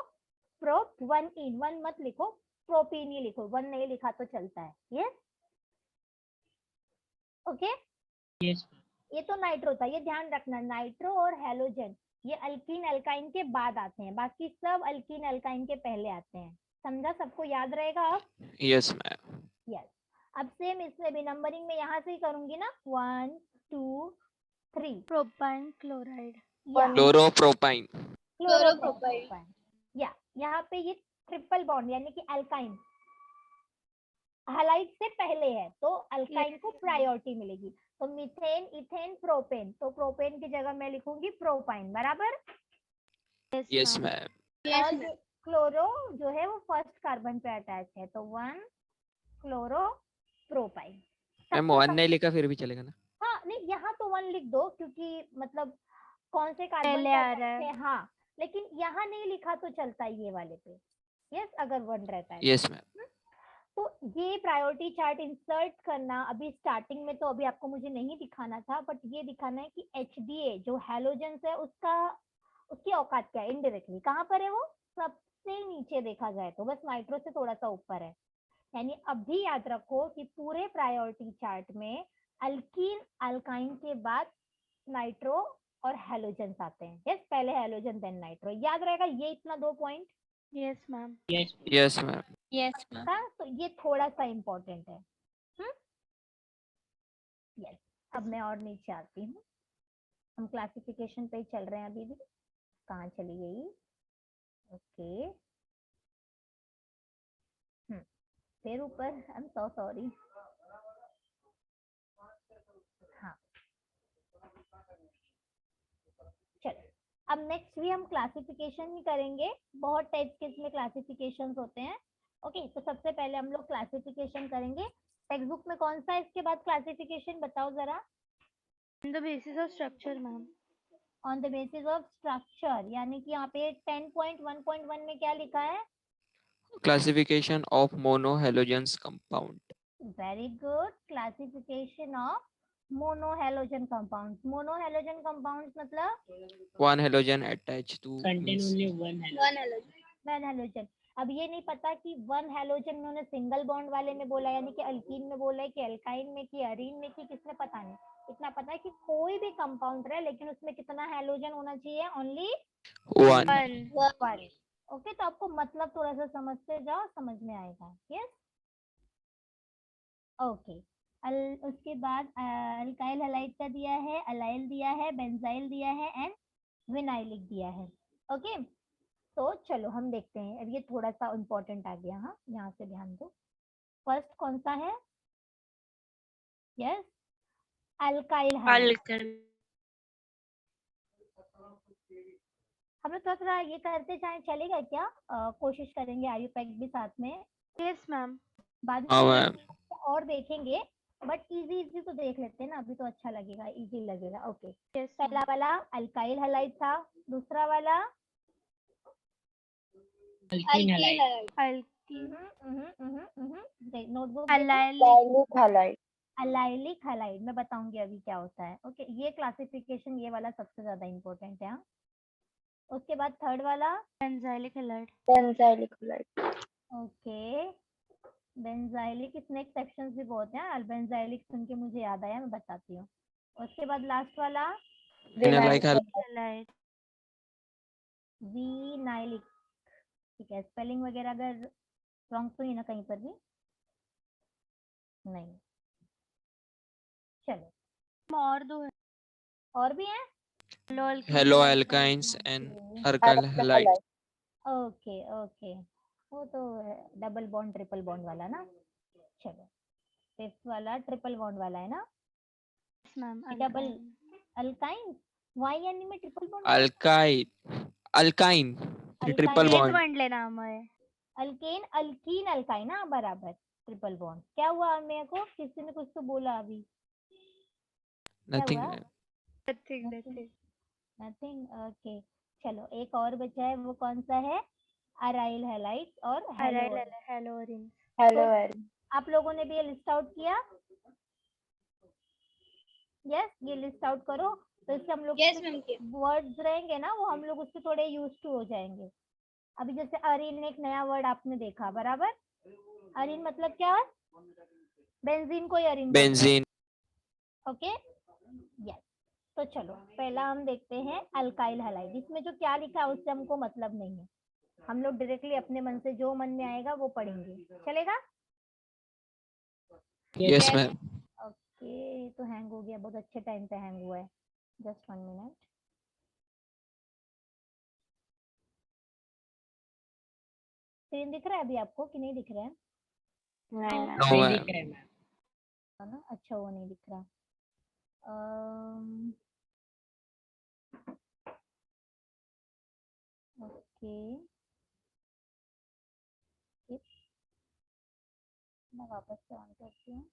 प्रोप 1 इन, 1 मत लिखो, प्रोपीन ही लिखो, 1 नहीं लिखा तो चलता है। यस ओके,
यस
ये तो नाइट्रो था, ये ध्यान रखना, नाइट्रो और हैलोजन ये अल्कीन अल्काइन के बाद आते हैं, बाकी सब अल्कीन अल्काइन के पहले आते हैं। समझा? सबको याद रहेगा अब?
Yes ma'am.
यस, अब सेम इसमें भी नंबरिंग में यहाँ से ही करूंगी ना, 1 2 3
प्रोपाइन क्लोराइड।
क्लोरोप्रोपाइन।
क्लोरोप्रोपाइन। या यहाँ पे ये ट्रिपल बॉन्ड यानी कि अल्काइन हैलाइड से पहले है तो अल्काइन को प्रायोरिटी मिलेगी। तो मीथेन, इथेन, प्रोपेन, तो प्रोपेन की जगह मैं लिखूंगी प्रोपाइन, बराबर।
Yes ma'am.
और जो क्लोरो जो है वो फर्स्ट कार्बन पे अटैच है, तो 1 क्लोरो प्रोपाइन।
मैम 1 नहीं लिखा फिर भी चलेगा ना?
हाँ नहीं, यहाँ तो 1 लिख दो क्योंकि मतलब कौन से कार्बन
पहले
पे
आ
attach
रहा है।
है, हाँ, लेकिन यहाँ नहीं लिखा तो चलता है ये वाले पे, यस, अगर 1 रहता है।
Yes ma'am.
तो ये प्रायोरिटी चार्ट इंसर्ट करना अभी स्टार्टिंग में तो अभी आपको मुझे नहीं दिखाना था, बट ये दिखाना है कि HDA जो हैलोजेंस है उसका, उसकी औकात क्या है इनडायरेक्टली, कहाँ पर है वो, सबसे नीचे देखा जाए तो बस नाइट्रो से थोड़ा सा ऊपर है। यानी अभी याद रखो कि पूरे प्रायोरिटी चार्ट में अल्कीन अल्काइन के बाद नाइट्रो और हैलोजेंस आते हैं। यस, पहले हैलोजन देन नाइट्रो, याद रहेगा ये इतना 2 point.
Yes ma'am.
Yes.
Yes ma'am.
Yes ma'am.
का तो ये थोड़ा सा इम्पोर्टेंट है। यस, अब मैं और नीचे आती हूँ, हम क्लासिफिकेशन पे ही चल रहे हैं अभी भी, कहाँ चली गई, ओके, फिर ऊपर, आई एम सो सॉरी। हाँ चलो, अब नेक्स्ट भी हम क्लासिफिकेशन ही करेंगे, बहुत टाइप्स के इसमें क्लासिफिकेशंस होते हैं। ओके, तो सबसे पहले हम लोग क्लासिफिकेशन करेंगे। टेक्स्ट बुक में कौन सा है इसके बाद क्लासिफिकेशन, बताओ जरा।
On the basis of structure ma'am.
On the basis of structure, यानी कि यहाँ पे 10.1.1 में क्या लिखा है,
classification of monohalogens compound.
Very good, classification of monohalogen compounds. Monohalogen compounds मतलब
one halogen attach to
Contain only one halogen.
One halogen. अब ये नहीं पता कि वन हैलोजन उन्होंने सिंगल बॉन्ड वाले में बोला यानी कि अल्कीन में बोला है कि अल्काइन में कि अरीन में कि किसमें, पता नहीं। इतना पता है कि कोई भी कंपाउंड रहे लेकिन उसमें कितना हैलोजन होना चाहिए, ओनली
वन।
वन। ओके, तो आपको मतलब थोड़ा सा समझते जाओ, समझ में आएगा। Yes, okay. उसके बाद अल्काइल हैलाइड का दिया है, अलाइल दिया है, बेंजाइल दिया है एंड विनाइलिक दिया है। ओके, तो चलो हम देखते हैं। अब ये थोड़ा सा इम्पोर्टेंट आ गया, हाँ, यहाँ से ध्यान दो। फर्स्ट कौन सा है, यस, अल्काइल हैलाइड। हम लोग थोड़ा ये करते जाए, चलेगा क्या, कोशिश करेंगे, आर यू पैक भी साथ में।
Yes ma'am.
बाद
हाँ
में
मैम।
और देखेंगे, बट इजी इजी तो देख लेते हैं ना, अभी तो अच्छा लगेगा, इजी लगेगा। ओके,
यस
पहला वाला अल्काइल हैलाइड था, दूसरा वाला
Alkene halide.
Alkyne
notebook
allyl.
Allylic halide, मैं बताऊंगी अभी क्या होता है। ओके, ये क्लासिफिकेशन ये वाला सबसे ज्यादा इम्पोर्टेंट है, हाँ। उसके बाद थर्ड वाला
बेंजाइलिक हैलाइड।
ओके, बेंजाइलिक, इसमें एक्सेप्शंस भी बहुत हैं, अल्बेंजाइलिक सुन के मुझे याद आया, मैं बताती हूँ। उसके बाद लास्ट वाला
विनाइलिक
हैलाइड।
विनाइलिक, ठीक है। स्पेलिंग वगैरह अगर रॉन्ग तो ही ना कहीं पर भी, नहीं, चलो।
और दो है।
और भी हैं,
hello alkynes and alkyl halide.
Okay okay, वो तो डबल बॉन्ड ट्रिपल बॉन्ड वाला ना। चलो, फिफ्थ वाला ट्रिपल बॉन्ड वाला है ना,
यस मैम।
डबल अल्काइन, वाई यानी में triple bond,
alkyne alkyne triple
एक
बॉन्ड।
बॉन्ड लेना हमें।
अल्केन अल्कीन अल्काइन, हाँ बराबर, ट्रिपल बॉन्ड। क्या हुआ मेरे को, किसी ने कुछ तो बोला अभी, क्या
नथिंग।
हुआ,
नथिंग।
Nothing, okay. चलो, एक और बचा है, वो कौन सा है, अराइल हैलाइड और
हेलोरिन।
आप लोगों ने भी ये लिस्ट आउट किया, यस, ये लिस्ट आउट करो, तो इससे हम लोग वर्ड्स रहेंगे ना वो हम लोग उससे थोड़े यूज टू हो जाएंगे। अभी जैसे अरीन, एक नया वर्ड आपने देखा, बराबर, अरीन मतलब क्या है, बेंजीन को ही अरीन,
बेंजीन।
Okay, yes. तो चलो, पहला हम देखते हैं अल्काइल हैलाइड। इसमें जो क्या लिखा है उससे हमको मतलब नहीं है, हम लोग डायरेक्टली अपने मन से जो मन में आएगा वो पढ़ेंगे, चलेगा।
Yes, ma'am.
ओके, तो हैंग हो गया, बहुत अच्छे टाइम पे हैंग हुआ है। Just 1 minute. स्क्रीन दिख रहा है अभी आपको कि नहीं दिख रहा है?
नहीं मैम।
No,
नहीं
ma'am.
दिख रहा है मैम।
है ना? अच्छा, वो नहीं दिख रहा। ओके, मैं वापस से ऑन करती हूँ।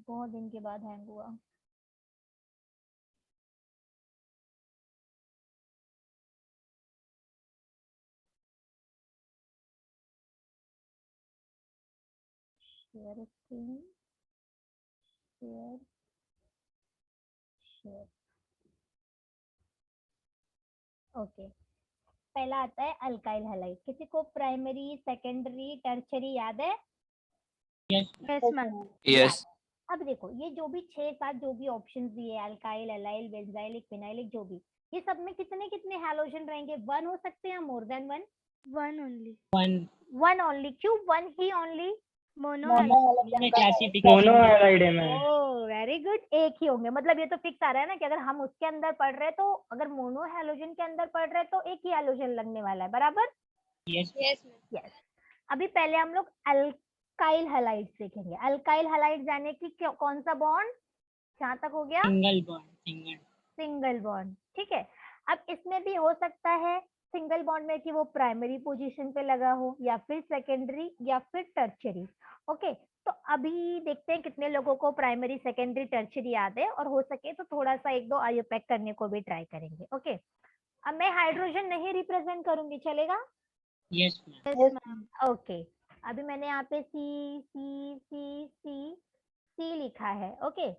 बहुत दिन के बाद हैंग हुआ। Share screen, share, share. Okay, पहला आता है अल्काइल हैलाइड। किसी को प्राइमरी, सेकेंडरी, टर्शरी याद है?
Yes
yes ma'am.
Yes.
अब देखो, ये जो भी 6-7 जो भी ऑप्शन दिए, अल्काइल, एलाइल, बेंजाइलिक, फिनाइलिक, जो भी, ये सब में कितने कितने हैलोजन रहेंगे? 1 हो सकते हैं, मोर देन 1?
1 only.
1 ओनली। क्यों 1 ही ओनली?
Mono
में क्लासिफिकेशन
मोनो हैलाइड है मैम।
ओह वेरी गुड, एक ही होंगे। मतलब ये तो फिक्स आ रहा है ना कि अगर हम उसके अंदर पढ़ रहे हैं तो, अगर मोनो हैलोजन के अंदर पढ़ रहे हैं तो एक ही हैलोजन लगने वाला है, बराबर?
Yes
yes. अभी पहले हम लोग अल्काइल हैलाइड देखेंगे। अल्काइल हैलाइड जाने की कौन सा बॉन्ड? जहां तक हो गया,
सिंगल बॉन्ड
सिंगल बॉन्ड। ठीक है, अब इसमें भी हो सकता है सिंगल बॉन्ड में कि वो प्राइमरी पोजीशन पे लगा हो, या फिर सेकेंडरी, या फिर टर्शरी। ओके, तो अभी देखते हैं कितने लोगों को प्राइमरी, सेकेंडरी, टर्शरी याद है, और हो सके तो थोड़ा सा 1-2 आयोपैक करने को भी ट्राई करेंगे। ओके, अब मैं हाइड्रोजन नहीं रिप्रेजेंट करूंगी, चलेगा?
Yes ma'am.
yes ma'am.
Okay, अभी मैंने यहाँ पे सी सी सी सी सी लिखा है। ओके,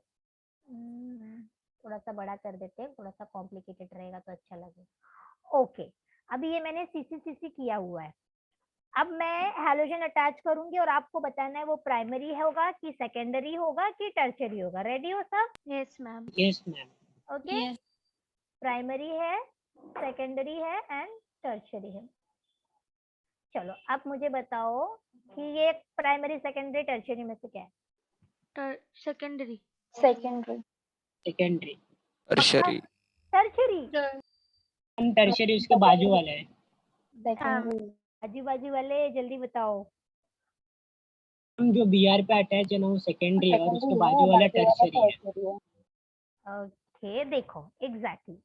थोड़ा सा बड़ा कर देते हैं, थोड़ा सा कॉम्प्लिकेटेड रहेगा तो अच्छा लगेगा। ओके, अभी ये मैंने सीसी किया हुआ है। अब मैं हैलोजन अटैच करूंगी और आपको बताना है वो प्राइमरी होगा कि सेकेंडरी होगा कि टर्शरी होगा। रेडी हो सब?
Yes ma'am.
Yes ma'am.
Okay, primary है, सेकेंडरी है एंड टर्शरी है। चलो, अब मुझे बताओ कि ये प्राइमरी, सेकेंडरी, टर्शरी में से क्या है?
Secondary.
सेकेंडरी।
Tertiary.
टर्शरी?
हम टर्शियरी उसके बाजू वाला है।
आजू बाजू वाले जल्दी बताओ।
हम जो बीआर पे अटैच है ना वो सेकेंडरी है और उसके बाजू वाला टर्शियरी है।
ओके, देखो एग्जैक्टली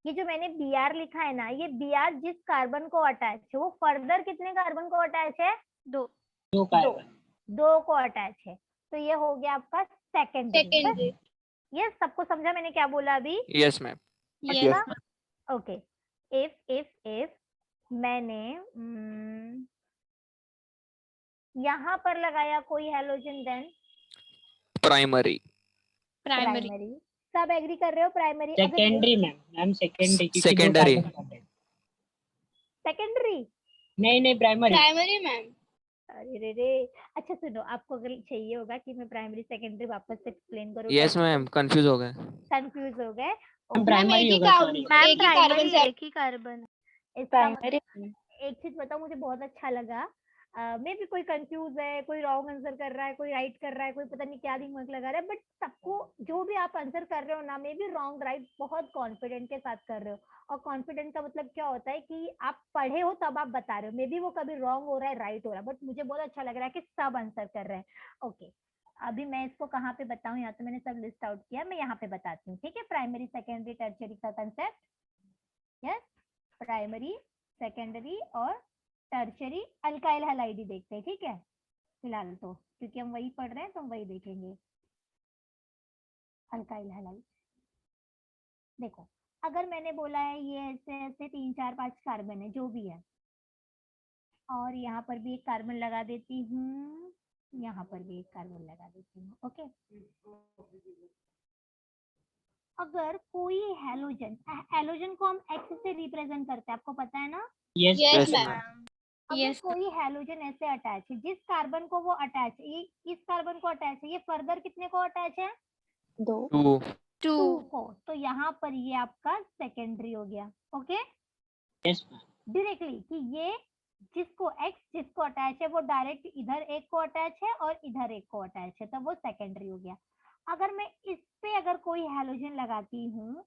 ये जो मैंने Br लिखा है ना, ये Br जिस कार्बन को अटैच है वो फर्दर कितने कार्बन को अटैच है?
2.
दो कार्बन।
2 को अटैच है, तो ये हो गया आपका सेकेंडरी। ये सबको समझा मैंने क्या बोला अभी?
Yes, ma'am.
पक्का? ओके, इफ मैंने यहाँ पर लगाया कोई हैलोजन, देन
Primary.
प्राइमरी। सब एग्री कर रहे हो? प्राइमरी,
सेकेंडरी मैम सेकेंडरी क्योंकि दो
Secondary.
कार्बन है।
सेकेंडरी।
नहीं प्राइमरी।
अरे रे, अच्छा सुनो, आपको अगर चाहिए होगा कि मैं प्राइमरी सेकेंडरी वापस से एक्सप्लेन करूँ?
Yes, ma'am. Confused हो गए.
कंफ्यूज हो गए?
प्राइमरी होगा सॉरी।
मैम प्राइमरी एक ही कार्बन.
इसका एक चीज बताओ, मुझे बहुत अच्छा लगा। मे भी कोई कंफ्यूज है, कोई रॉन्ग आंसर कर रहा है, कोई राइट कर रहा है, कोई पता नहीं क्या दिमाग लगा रहा है, बट सबको जो भी आप आंसर कर रहे हो ना, मे भी रॉन्ग राइट बहुत कॉन्फिडेंट के साथ कर रहे हो। और कॉन्फिडेंट का मतलब क्या होता है कि आप पढ़े हो तब आप बता रहे हो। मे बी वो कभी रॉन्ग हो रहा है, राइट हो रहा है, बट मुझे बहुत अच्छा लग रहा है कि सब आंसर कर रहे हैं। ओके, अभी मैं इसको कहाँ पे बताऊं? यहाँ तो मैंने सब लिस्ट आउट किया, मैं यहाँ पे बताती हूँ। ठीक है, प्राइमरी, सेकेंडरी, टर्शरी का कंसेप्ट। यस, प्राइमरी, सेकेंडरी और टर्शरी अल्काइल हैलाइड ही देखते हैं। ठीक है, फिलहाल तो क्योंकि हम वही पढ़ रहे हैं तो हम वही देखेंगे। अल्काइल हैलाइड देखो, अगर मैंने बोला है ये ऐसे ऐसे 3-4-5 कार्बन है जो भी है, और यहाँ पर भी एक कार्बन लगा देती हूँ, यहाँ पर भी एक कार्बन लगा देती हूँ। ओके, अगर कोई हैलोजन को हम एक्स से रिप्रेजेंट करते हैं, आपको पता है ना?
Yes
ma'am.
अगर कोई हैलोजन ऐसे अटैच है, जिस कार्बन को वो अटैच है, ये इस कार्बन को अटैच है, ये फर्दर कितने को अटैच है?
2.
2 को, तो यहाँ पर ये आपका सेकेंडरी हो गया। ओके,
यस
डायरेक्टली कि ये जिसको अटैच है वो डायरेक्ट इधर एक को अटैच है और इधर एक को अटैच है, तब वो सेकेंडरी हो गया। अगर मैं इस पे अगर कोई हैलोजन लगाती हूँ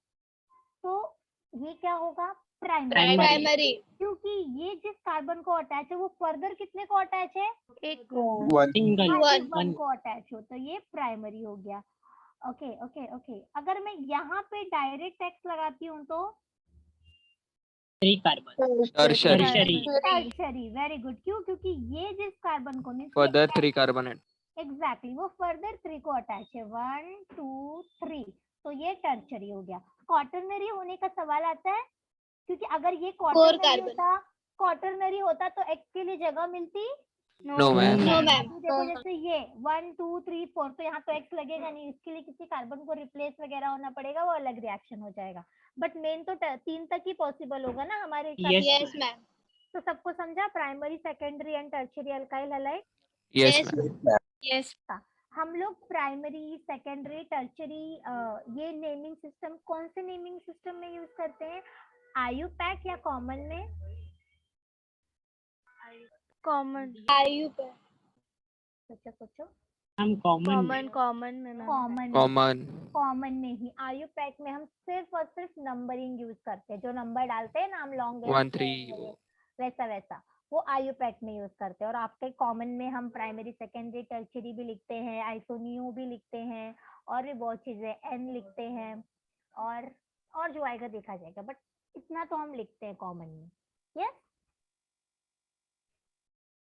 तो ये क्या होगा, प्राइमरी, क्योंकि ये जिस कार्बन को अटैच है वो फर्दर कितने को अटैच है,
एक
सिंगल
वन को अटैच हो, तो ये प्राइमरी हो गया। ओके ओके ओके, अगर मैं यहाँ पे डायरेक्ट एक्स लगाती हूँ तो
3 carbon
tertiary
tertiary, very good. क्यों, क्योंकि ये जिस कार्बन को
फर्दर 3 कार्बन है।
एग्जैक्टली वो फर्दर 3 को अटैच है, 1 2 3, तो ये टर्शरी हो गया। क्वाटरनरी होने का सवाल आता है, क्योंकि अगर ये क्वाटरनरी होता तो एक्स के लिए जगह मिलती,
नो मैम।
देखो जैसे ये 1 2 3 4, तो यहाँ तो एक्स लगेगा नहीं, इसके लिए किसी कार्बन को रिप्लेस वगैरह होना पड़ेगा, वो अलग रिएक्शन हो जाएगा। बट मेन तो 3 तक ही पॉसिबल होगा ना हमारे हिसाब से।
Yes ma'am.
तो सबको समझा, primary secondary and tertiary alkyl halide.
Yes ma'am.
Yes
हम लोग प्राइमरी सेकेंडरी टर्शियरी ये नेमिंग सिस्टम कौन से नेमिंग सिस्टम में यूज करते हैं, आयुपैक या कॉमन में?
कॉमन
सोचो
हम
कॉमन कॉमन में मैम
कॉमन में ही। आयुपैक में हम सिर्फ और सिर्फ नंबरिंग यूज करते हैं, जो नंबर डालते हैं ना हम लॉन्ग
1 3
वैसा वो आयुपैक में यूज करते हैं। और आपके कॉमन में हम प्राइमरी सेकेंडरी टर्शियरी भी लिखते हैं, आइसोनियो भी लिखते हैं, और भी बहुत चीजें, एन लिखते हैं, और जो आएगा देखा जाएगा, बट इतना तो हम लिखते हैं कॉमन में। यस,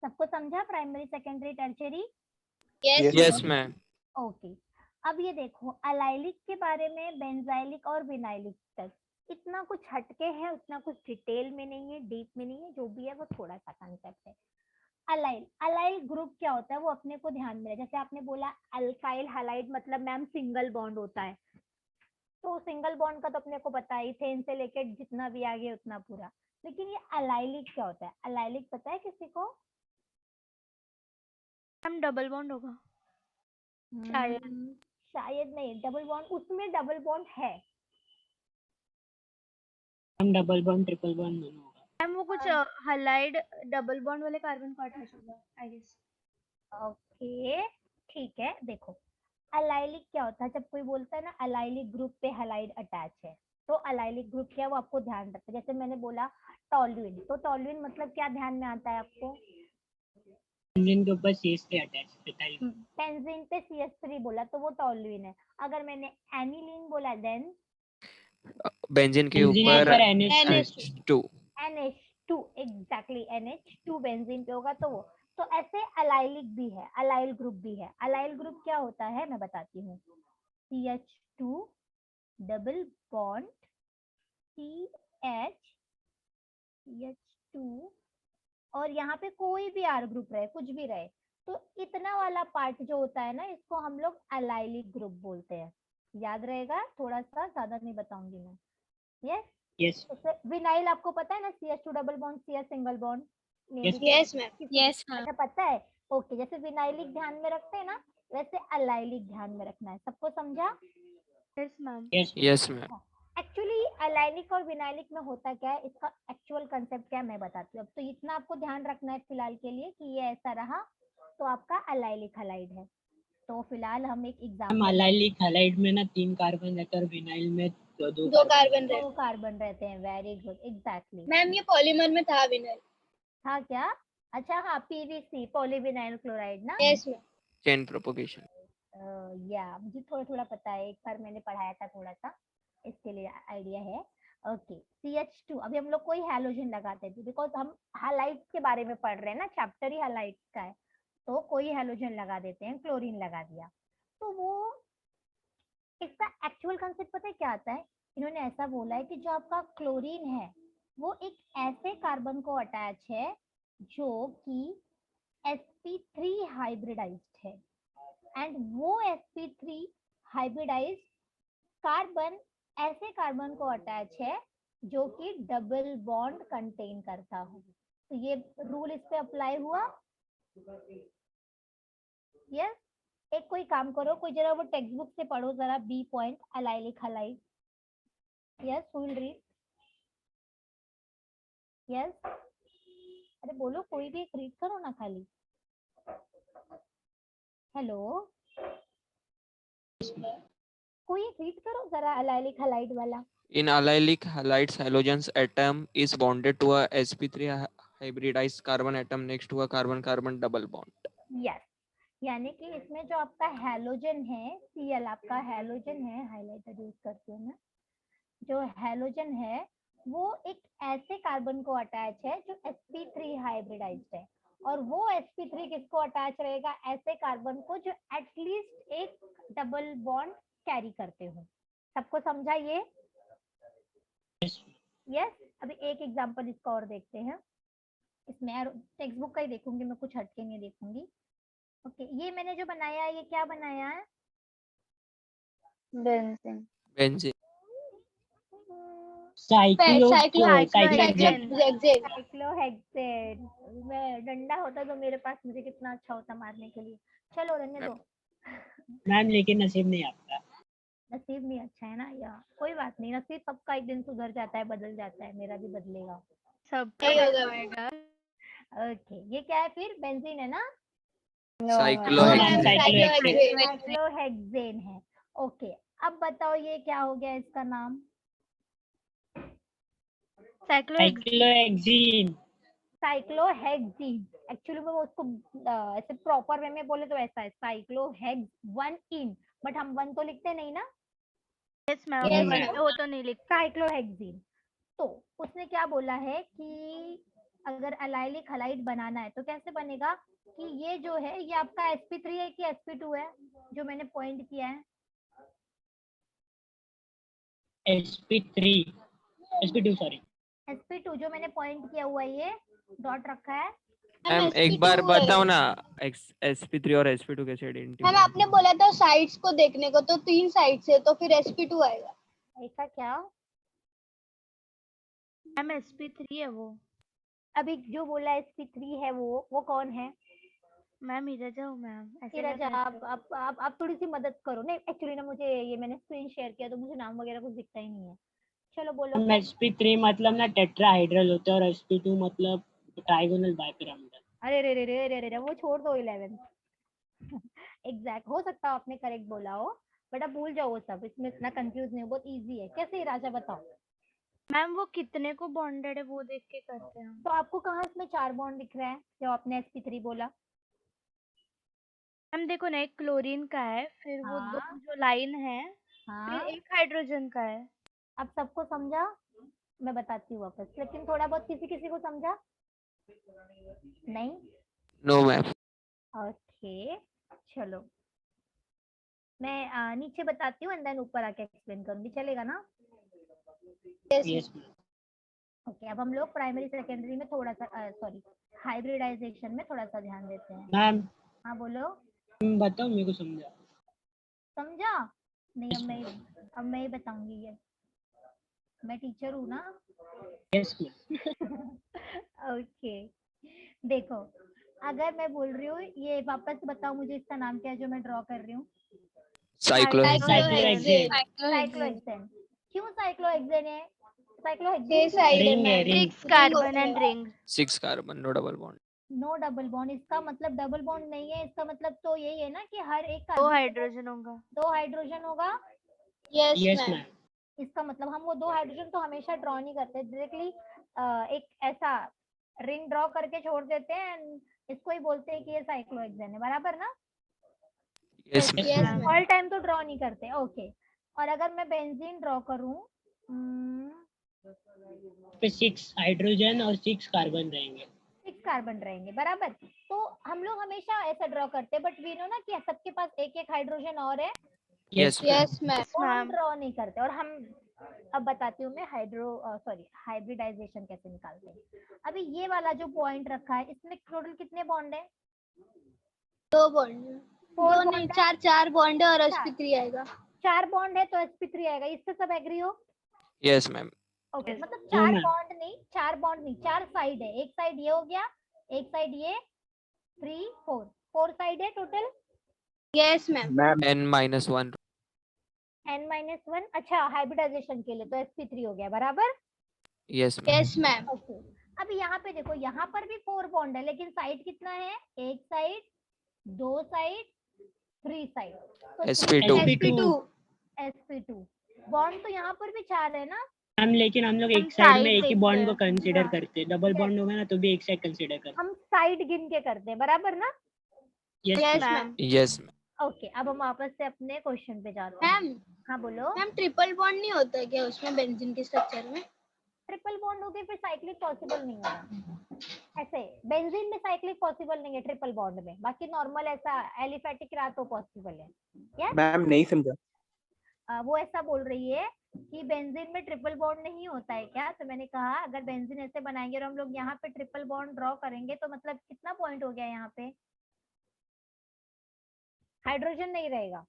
सबको समझा primary secondary tertiary?
Yes ma'am.
Okay, अब ये देखो अलाइलिक के बारे में, बेंजाइलिक और विनाइलिक तक इतना कुछ हटके है, उतना कुछ डिटेल में नहीं है, डीप में नहीं है, जो भी है वो थोड़ा सा कंसेप्ट है। अलाइल ग्रुप क्या होता है वो अपने को ध्यान में है। जैसे आपने बोला अल्काइल हैलाइड मतलब मैम सिंगल बॉन्ड होता है, तो सिंगल बॉन्ड का तो अपने को पता है, इथेन से लेके जितना भी आगे उतना पूरा। लेकिन ये अलाइलिक क्या होता है, अलाइलिक पता है किसी को?
मैम डबल बॉन्ड होगा
शायद नहीं, डबल बॉन्ड, उसमें डबल बॉन्ड है।
हम डबल बॉन्ड ट्रिपल बॉन्ड दोनों होगा।
मैम वो कुछ हैलाइड डबल बॉन्ड वाले कार्बन को अटैच होगा आई गेस।
ओके ठीक है, देखो अलाइलिक क्या होता है, जब कोई बोलता है ना अलाइलिक ग्रुप पे हैलाइड अटैच है, तो अलाइलिक ग्रुप क्या है वो आपको ध्यान रखना है। जैसे मैंने बोला टॉलुइन, तो टॉलुइन मतलब क्या ध्यान में आता है आपको?
बेंजीन के ऊपर CH3 अटैच है।
बेंजीन पे CH3 बोला तो वो टॉलुइन है। अगर मैंने एनिलीन बोला देन
बेंजीन के
बेंजीन
ऊपर
ऊपर NH2
NH2, exactly NH2 benzene पे होगा तो वो। तो ऐसे अलाइलिक भी है, अलाइल ग्रुप भी है। अलाइल ग्रुप क्या होता है मैं बताती हूँ, CH2 डबल बॉन्ड CH2 और यहाँ पे कोई भी R ग्रुप रहे, कुछ भी रहे, तो इतना वाला पार्ट जो होता है ना, इसको हम लोग अलाइलिक ग्रुप बोलते हैं। याद रहेगा, थोड़ा सा, ज्यादा नहीं बताऊंगी मैं। यस
यस
विनाइल आपको पता है ना, CH2 double bond CS single bond.
Yes
yes
अच्छा पता है, ओके। जैसे विनाइलिक ध्यान में रखते हैं ना, वैसे अलाइलिक ध्यान में रखना है। सबको समझा?
Yes ma'am.
Yes ma'am.
Actually allylic और विनाइलिक में होता क्या है, इसका एक्चुअल कंसेप्ट क्या है मैं बताती हूँ। अब तो इतना आपको ध्यान रखना है फिलहाल के लिए कि ये ऐसा रहा, तो आपका अलाइलिक हैलाइड है। तो फिलहाल हम एक
हम
एग्जांपल,
अलाइलिक हैलाइड में ना 3 कार्बन रहता है और विनाइल में 2
दो कार्बन रहते हैं। Very good, exactly.
मैम ये पॉलीमर में था विनाइल।
था क्या? अच्छा हाँ, PVC पॉलीविनाइल क्लोराइड ना।
Yes ma'am.
Chain propagation.
या मुझे थोड़ा थोड़ा पता है, एक बार मैंने पढ़ाया था थोड़ा सा, इसके लिए आइडिया है। ओके CH2, अभी हम लोग कोई हैलोजन लगाते थे, बिकॉज हम हैलाइड्स के बारे में पढ़ रहे हैं ना, चैप्टर ही हैलाइड्स का है, तो कोई हैलोजन लगा देते हैं, क्लोरीन लगा दिया, तो वो इसका एक्चुअल कंसेप्ट पता है क्या आता है? इन्होंने ऐसा बोला है कि जो आपका क्लोरीन है वो एक ऐसे कार्बन को अटैच है जो कि sp3 हाइब्रिडाइज्ड है, एंड वो sp3 हाइब्रिडाइज्ड कार्बन ऐसे कार्बन को अटैच है जो कि डबल बॉन्ड कंटेन करता हो। तो ये रूल इस पे अप्लाई हुआ। यस एक कोई काम करो, कोई जरा वो टेक्स्ट बुक से पढ़ो जरा, B point allylic halide. Yes who will read? Yes अरे बोलो, कोई भी एक रीड करो ना खाली। हेलो, कोई एक रीड करो जरा अलाइलिक हलाइड वाला।
In allylic halides, halogens atom is bonded to a sp3 hybridized carbon atom next to a carbon-carbon double bond.
Yes, यानी कि इसमें जो आपका हैलोजन है, Cl आपका हैलोजन है, हाइलाइटर यूज करती हूँ मैं, जो हैलोजन है वो एक ऐसे कार्बन को अटैच है जो sp3 हाइब्रिडाइज्ड है, और वो sp3 किसको अटैच रहेगा? ऐसे कार्बन को जो एटलीस्ट एक डबल बॉन्ड कैरी करते हो। सबको समझा ये? यस। अभी एक एग्जांपल इसका और देखते हैं। इसमें टेक्स्ट बुक का ही देखूंगी मैं, कुछ हटके नहीं देखूंगी। ओके, ये मैंने जो बनाया है, ये क्या बनाया है?
बेंजीन।
Benzene.
साइक्लोहेक्सेन।
साइक्लोहेक्सेन। मैं डंडा होता तो मेरे पास, मुझे कितना अच्छा होता मारने के लिए। चलो रहने दो।
मैम लेकिन नसीब नहीं आपका।
नसीब नहीं अच्छा है ना यार, कोई बात नहीं, नसीब सबका एक दिन सुधर जाता है, बदल जाता है, मेरा भी बदलेगा।
सबका
नहीं होगा।
होगा।
ओके, ये क्या है फिर? बेंजीन है ना?
Cyclohexane.
साइक्लोहेक्सेन है। ओके, अब बताओ ये क्या हो गया इसका नाम?
साइक्लोहेक्सीन।
साइक्लोहेक्सीन। एक्चुअली में वो उसको ऐसे प्रॉपर वे में बोले तो ऐसा है, साइक्लोहेक्स 1 इन, बट हम 1 तो लिखते नहीं ना,
यस मैम,
Yes,
वो तो नहीं लिखता।
साइक्लोहेक्सीन। तो उसने क्या बोला है कि अगर अलाइलिक हलाइड बनाना है तो कैसे बनेगा? कि ये जो है ये आपका sp3 है कि sp2 है, जो मैंने पॉइंट किया है?
sp3 sp2 sorry.
sp2 जो मैंने पॉइंट किया हुआ है, ये डॉट रखा है।
मैम एक बार बताओ ना, sp3 और sp2 कैसे
मैम
आइडेंटिफाई?
आपने बोला था साइड्स को देखने को, तो 3 साइड्स है तो फिर sp2 आएगा।
ऐसा क्या?
मैम sp3 है वो।
अभी जो बोला sp3 है वो कौन है?
मैम इधर जाओ मैम, ऐसे
इरज,
क्या
आप
करते हो?
आप थोड़ी सी मदद करो। नहीं एक्चुअली ना, मुझे ये मैंने स्क्रीन शेयर किया तो मुझे नाम वगैरह कुछ दिखता ही नहीं है। चलो बोलो।
sp3 मतलब ना टेट्राहाइड्रल होता है और sp2 मतलब ट्राइगोनल बाइपिरामिडल।
अरे रे रे रे रे रे, वो छोड़ दो 11। एग्जैक्ट हो सकता है आपने करेक्ट बोला हो, बट अब भूल जाओ वो सब, इसमें इतना कंफ्यूज नहीं हो, बहुत इजी है। कैसे राजा बताओ?
मैम वो कितने को बॉन्डेड है वो देख के करते हैं हम।
तो आपको कहाँ इसमें 4 बॉन्ड दिख रहा है जब आपने sp3 बोला?
मैम देखो ना, एक क्लोरीन का है, फिर वो दो
हाँ
जो लाइन है, फिर
हाँ,
एक हाइड्रोजन का है।
अब सबको समझा? मैं बताती हूँ वापस, लेकिन थोड़ा बहुत किसी किसी को समझा नहीं?
No ma'am.
ओके, चलो मैं नीचे बताती हूँ एंड देन ऊपर आके एक्सप्लेन करूंगी, चलेगा ना?
यस
ओके, अब हम लोग प्राइमरी सेकेंडरी में थोड़ा सा, सॉरी, हाइब्रिडाइजेशन में थोड़ा सा ध्यान देते हैं।
मैम
हाँ बोलो।
बताओ, मेरे को समझा।
समझा? नहीं, अब मैं ही बताऊंगी, ये मैं टीचर हूँ ना।
Yes ma'am.
ओके, देखो, अगर मैं बोल रही हूँ, ये वापस बताओ मुझे इसका नाम क्या है जो मैं ड्रॉ कर रही हूँ?
साइक्लोहेक्सेन।
साइक्लोहेक्सेन। क्यों साइक्लोहेक्सेन है?
6
साइक्लोहेक्सेन
साइड है
रिंग है,
ma'am.
Ring.
6 carbon and ring.
6 carbon, no double bond.
No double bond, इसका मतलब डबल बॉन्ड नहीं है, इसका मतलब तो यही है ना कि हर एक
दो
कार्बन
हाइड्रोजन होगा।
2 हाइड्रोजन होगा।
Yes
yes
ma'am.
मैम।
इसका मतलब हम वो 2 हाइड्रोजन तो हमेशा ड्रॉ नहीं करते, डायरेक्टली एक ऐसा रिंग ड्रॉ करके छोड़ देते हैं and इसको ही बोलते हैं कि ये साइक्लोहेक्सेन है, बराबर ना?
Yes
Yes,
yes
ma'am.
Ma'am.
All time तो ड्रॉ नहीं करते। ओके, और अगर मैं बेंजीन ड्रॉ करूं,
पे 6 हाइड्रोजन और 6 कार्बन रहेंगे।
6 कार्बन रहेंगे, बराबर। तो हम लोग हमेशा ऐसा ड्रॉ करते हैं, बट वी नो ना कि सबके पास एक एक हाइड्रोजन और है,
Yes ma'am.
Yes ma'am.
वो हम
मैम
ड्रॉ नहीं करते। और हम, अब बताती हूँ मैं हाइब्रिडाइजेशन कैसे निकालते हैं। अभी ये वाला जो पॉइंट रखा है, इसमें टोटल कितने बॉन्ड है?
2 बॉन्ड।
4
2 नहीं, 4 बॉन्ड है और sp3 आएगा।
4 बॉन्ड है तो sp3 आएगा, इससे सब एग्री हो?
Yes ma'am.
Okay,
Yes.
मतलब
हाँ,
4
ma'am.
बॉन्ड नहीं, 4 बॉन्ड नहीं, 4 साइड है। एक साइड ये हो गया, एक साइड ये, 3 4 साइड है total.
Yes ma'am.
N-1.
n-1। अच्छा, हाइब्रिडाइजेशन के लिए तो sp3 हो गया, बराबर।
Yes ma'am.
Yes ma'am.
Okay, अब यहाँ पे देखो देखो यहाँ पर भी 4 बॉन्ड है, लेकिन साइड कितना है, एक साइड, 2 साइड, 3 साइड, तो
sp2
sp2
sp2 बॉन्ड तो यहाँ पर भी 4 है ना।
मैम लेकिन हम लोग
हम
एक साइड में
side
एक ही
देखते
बॉन्ड को
हैं।
कंसीडर
हाँ।
करते हैं, डबल
Yes.
बॉन्ड होगा ना तो भी एक साइड कंसीडर करते
हम साइड गिन के करते हैं, बराबर ना।
हैं।
Yes
ma'am.
Ma'am.
yes
okay, अब हम वापस से अपने क्वेश्चन पे जाते हैं।
मैम
हाँ बोलो।
मैम ट्रिपल बॉन्ड नहीं होता क्या उसमें बेंजीन के स्ट्रक्चर में?
ट्रिपल बॉन्ड हो गए फिर साइक्लिक पॉसिबल नहीं होगा, ऐसे बेंजीन में साइक्लिक पॉसिबल नहीं है ट्रिपल बॉन्ड में, बाकी नॉर्मल ऐसा एलिफेटिक रहा तो पॉसिबल है। यस,
मैम नहीं समझा।
वो ऐसा बोल रही है कि बेंजीन में ट्रिपल बॉन्ड नहीं होता है क्या, तो मैंने कहा अगर बेंजीन ऐसे बनाएंगे और हम लोग यहाँ पे ट्रिपल बॉन्ड ड्रॉ करेंगे तो मतलब कितना पॉइंट हो गया यहाँ पे, हाइड्रोजन नहीं रहेगा।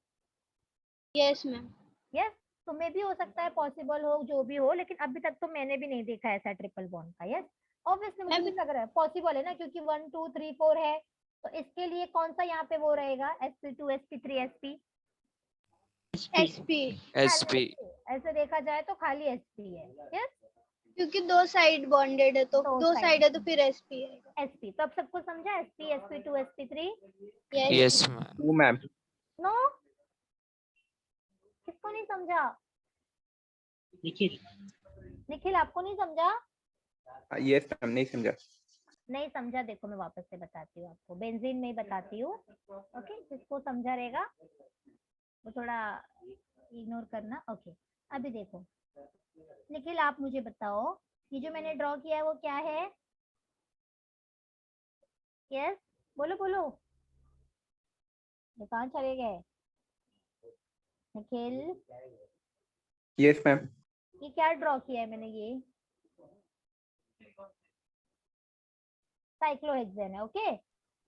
Yes ma'am.
यस, तो मे भी हो सकता है पॉसिबल हो, जो भी हो, लेकिन अभी तक तो मैंने भी नहीं देखा ऐसा ट्रिपल बॉन्ड का। यस, ऑब्वियसली मुझे भी लग रहा है पॉसिबल है ना, क्योंकि 1 2 3 4 है, तो इसके लिए कौन सा यहाँ पे वो रहेगा, sp2 sp3 sp,
sp
sp
ऐसे देखा जाए तो खाली sp है। यस,
क्योंकि दो साइड बॉन्डेड है तो
दो
दो
side
साइड है तो फिर sp आएगा।
sp, तो अब सबको समझा, sp sp2 sp3।
yes ma'am
to ma'am.
No, किसको नहीं समझा,
निखिल।
निखिल आपको नहीं समझा,
यस मैम नहीं समझा।
नहीं समझा, देखो मैं वापस से बताती हूँ आपको, बेंजीन में ही बताती हूँ। ओके, जिसको समझा रहेगा वो थोड़ा इग्नोर करना। ओके, अभी देखो निखिल आप मुझे बताओ, ये जो मैंने ड्रॉ किया है वो क्या है। यस, बोलो बोलो, ये कहाँ चले गए निखिल,
यस मैम।
ये क्या ड्रॉ किया है मैंने, ये साइक्लोहेक्सेन है। ओके,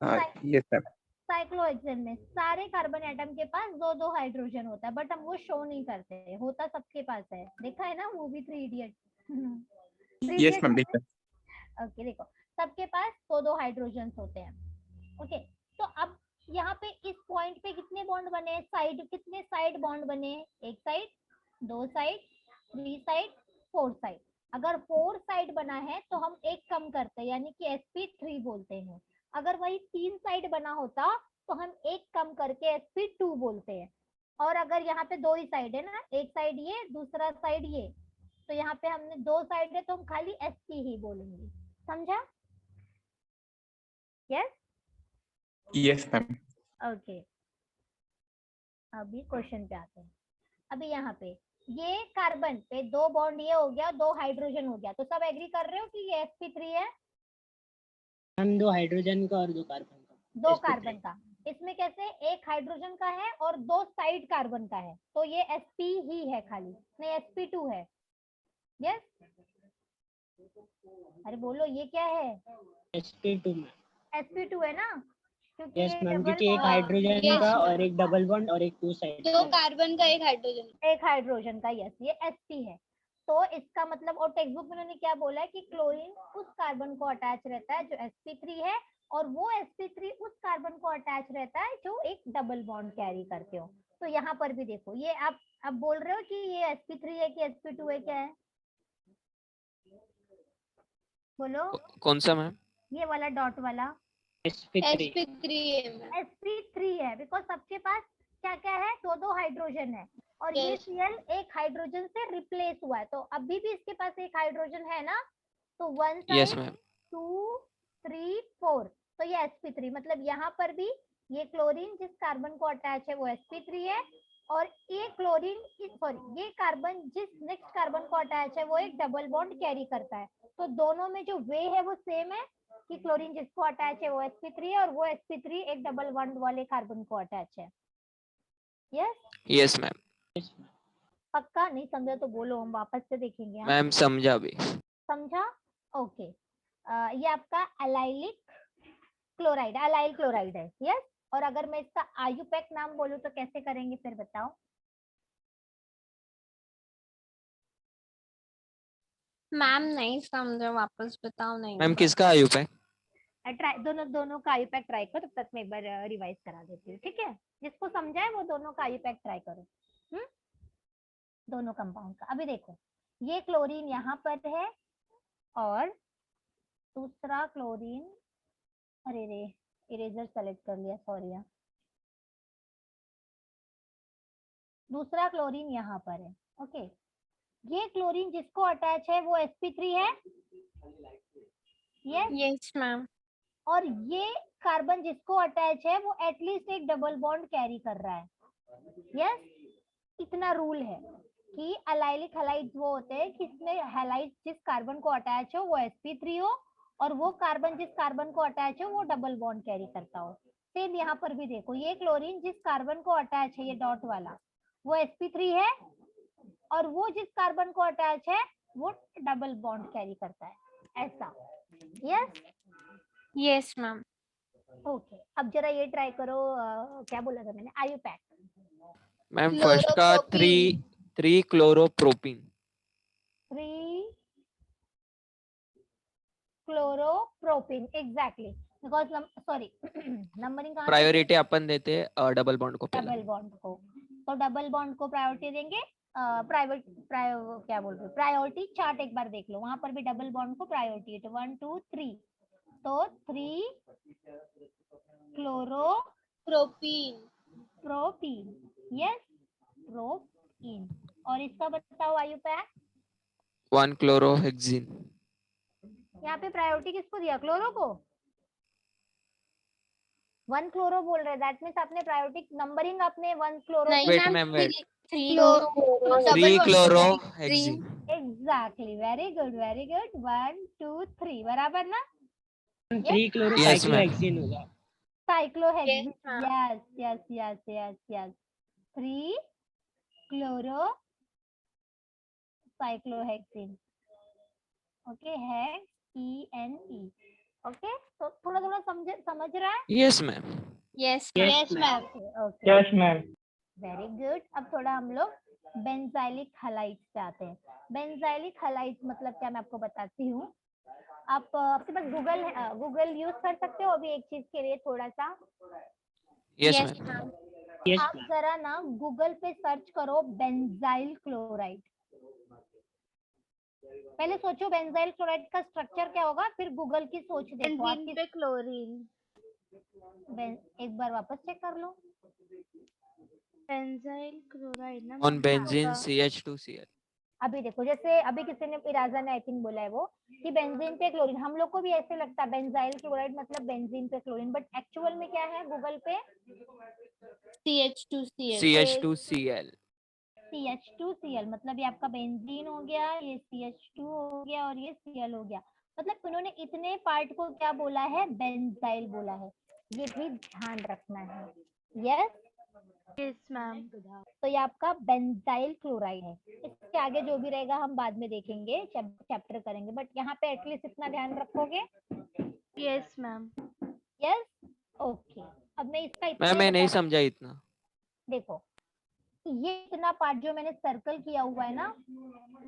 हाँ यस मैम।
साइक्लोहेक्सेन में सारे कार्बन एटम के पास दो दो हाइड्रोजन होता है, बट हम वो शो नहीं करते, होता सबके पास है, देखा है ना मूवी 3 इडियट।
यस मैम देखा।
ओके, देखो सबके पास दो दो हाइड्रोजन होते हैं। ओके, तो अब यहाँ पे इस पॉइंट पे कितने बॉन्ड बने, साइड कितने साइड बॉन्ड बने, एक साइड, 2 साइड, 3 साइड, 4 साइड। अगर 4 साइड बना है तो हम एक कम करते हैं, यानी कि sp3 बोलते हैं। अगर वही 3 साइड बना होता तो हम एक कम करके sp2 बोलते हैं। और अगर यहाँ पे 2 ही साइड है ना, एक साइड ये, दूसरा साइड ये, तो यहाँ पे हमने 2 साइड है तो हम खाली sp ही बोलेंगे। समझा? Yes,
yes ma'am.
ओके, अभी क्वेश्चन पे आते हैं। अभी यहाँ पे ये कार्बन पे 2 बॉन्ड ये हो गया, 2 हाइड्रोजन हो गया, तो सब एग्री कर रहे हो कि ये sp3 है,
हम 2 हाइड्रोजन का और 2 कार्बन का।
2
sp3
कार्बन का। इसमें कैसे, एक हाइड्रोजन का है और 2 साइड कार्बन का है, तो ये sp ही है खाली, नहीं sp2 है। यस, अरे बोलो ये क्या है,
sp2 में।
sp2 है ना, क्योंकि
यस
ये
मैम,
डबल
क्योंकि एक
बॉन्ड,
हाइड्रोजन
yes,
का
ma'am.
और एक डबल बॉन्ड और एक 2 साइड।
दो कार्बन का एक हाइड्रोजन।
एक हाइड्रोजन का, यस, ये sp है। तो इसका मतलब, और टेक्स्ट बुक में उन्होंने क्या बोला है कि क्लोरीन उस कार्बन को अटैच रहता है जो sp3 है, और वो sp3 उस कार्बन को अटैच रहता है जो एक डबल बॉन्ड कैरी करते हो। तो यहाँ पर भी देखो, ये आप अब बोल रहे हो कि ये sp3 है कि sp2 है, क्या है बोलो,
कौन सा मैम
ये वाला डॉट वाला
sp3।
sp3 है मैम।
sp3 है, बिकॉज सबके पास क्या क्या है, दो दो हाइड्रोजन है, और ये
Yes.
Cl एक हाइड्रोजन से रिप्लेस हुआ है, तो अभी भी इसके पास एक हाइड्रोजन है ना, तो 1
yes
साइड,
मैम
2 3 4, तो ये sp3, मतलब यहाँ पर भी ये क्लोरीन जिस कार्बन को अटैच है वो sp3 है, और ये क्लोरीन, सॉरी, ये कार्बन जिस नेक्स्ट कार्बन को अटैच है वो एक डबल बॉन्ड कैरी करता है। तो दोनों में जो वे है वो सेम है, कि क्लोरीन जिसको अटैच है वो sp3 है, और वो sp3 एक डबल बॉन्ड वाले कार्बन को अटैच है। यस,
yes मैम
पक्का? नहीं समझा तो बोलो, हम वापस से देखेंगे। हाँ,
मैम समझा भी।
समझा? ओके, ये आपका एलाइलिक क्लोराइड, एलाइल क्लोराइड है। यस, और अगर मैं इसका आयुपैक नाम बोलूं तो कैसे करेंगे फिर बताओ?
मैम नहीं समझे, वापस बताओ। नहीं
मैम किसका आयुप है?
ट्राई, दोनों का आयुपैक ट्राई करो, तब तक मैं एक बार रिवाइज करा देती हूँ, ठीक है? जिसको समझा है वो दोनों का आयुपैक ट्राई करो। दोनों कंपाउंड का। अभी देखो, ये क्लोरीन यहाँ पर है और 2 दूसरा क्लोरीन, अरे रे इरेजर सेलेक्ट कर लिया, सॉरी यार, दूसरा क्लोरीन यहाँ पर है। ओके, ये क्लोरीन जिसको अटैच है वो sp3 है, यस,
यस मैम।
और ये कार्बन जिसको अटैच है वो एटलीस्ट एक डबल बॉन्ड कैरी कर रहा है, यस। इतना रूल है कि अलाइलिक हैलाइड्स वो होते हैं कि इसमें हैलाइड जिस कार्बन को अटैच हो वो sp3 हो, और वो कार्बन जिस कार्बन को अटैच हो वो डबल बॉन्ड कैरी करता हो। सेम यहाँ पर भी देखो, ये क्लोरीन जिस कार्बन को अटैच है, ये डॉट वाला, वो sp3 है, और वो जिस कार्बन को अटैच है वो डबल बॉन्ड कैरी करता है, ऐसा, यस।
Yes ma'am.
ओके, अब जरा ये ट्राई करो, क्या बोला था मैंने, आयुपैक।
मैम फर्स्ट का three chloropropene.
3 chloropropene, exactly, because sorry numbering कहाँ,
प्रायोरिटी अपन देते हैं डबल बॉन्ड को पहले।
डबल बॉन्ड को, तो डबल बॉन्ड को प्रायोरिटी देंगे। क्या बोल रहे हो, प्रायोरिटी चार्ट एक बार देख लो, वहां पर भी डबल बॉन्ड को प्रायोरिटी है, 1 2 3, तो 3 क्लोरोप्रोपिन, यस, प्रोपीन। और इसका बताओ आयुपैक,
1 क्लोरोहेक्सिन।
यहाँ पे प्रायोरिटी किसको दिया, क्लोरो को, 1 क्लोरो बोल रहे, दैट मीन्स आपने प्रायोरिटी नंबरिंग आपने 1 क्लोरो,
नहीं
Wait,
मैम,
ma'am, wait.
Three
three chlorohexene.
Exactly, very good 1 2 3, बराबर ना,
3 क्लोरोसाइक्लोहेक्सिन होगा।
Cyclohexene,
Yes, ma'am.
Yes 3 chloro cyclohexene, okay, hex ENE, okay. तो थोड़ा थोड़ा समझ रहा है,
yes ma'am.
Yes
yes ma'am.
Okay,
yes ma'am.
Very good. अब थोड़ा हम लोग बेंजाइलिक हैलाइड्स पे आते हैं। बेंजाइलिक हैलाइड्स मतलब क्या, मैं आपको बताती हूँ। आप आपके पास गूगल यूज कर सकते हो अभी एक चीज के लिए, थोड़ा सा
yes
Yes,
ma'am.
ma'am.
Yes
आप जरा ना गूगल पे सर्च करो बेंजाइल क्लोराइड। पहले सोचो बेंजाइल क्लोराइड का स्ट्रक्चर क्या होगा, फिर गूगल की सोच देखो
बेंजीन
आपकी।
पे क्लोरीन,
एक बार वापस चेक कर लो।
बेंजाइल क्लोराइड ना
ऑन
मैम,
बेंजीन
होगा।
CH2Cl।
अभी देखो, जैसे अभी किसी ने, इराजा ने आई थिंक बोला है वो, कि बेंजीन पे क्लोरीन, हम लोग को भी ऐसे लगता है बेंजाइल क्लोराइड मतलब बेंजीन पे क्लोरीन, बट एक्चुअल में क्या है गूगल पे,
CH2Cl.
CH2Cl।
CH2Cl, मतलब ये आपका बेंजीन हो गया, ये CH2 हो गया, और ये Cl हो गया। मतलब उन्होंने इतने पार्ट को क्या बोला है, बेंजाइल बोला है, ये भी ध्यान रखना है, यस।
Yes ma'am.
तो ये आपका बेंजाइल क्लोराइड है। इसके आगे जो भी रहेगा हम बाद में देखेंगे, चैप्टर करेंगे, बट यहाँ पे एटलीस्ट इतना ध्यान रखोगे,
यस मैम।
Yes, okay. अब मैं इसका इतना
मैं नहीं
बता,
समझा इतना।
देखो ये इतना पार्ट जो मैंने सर्कल किया हुआ है ना,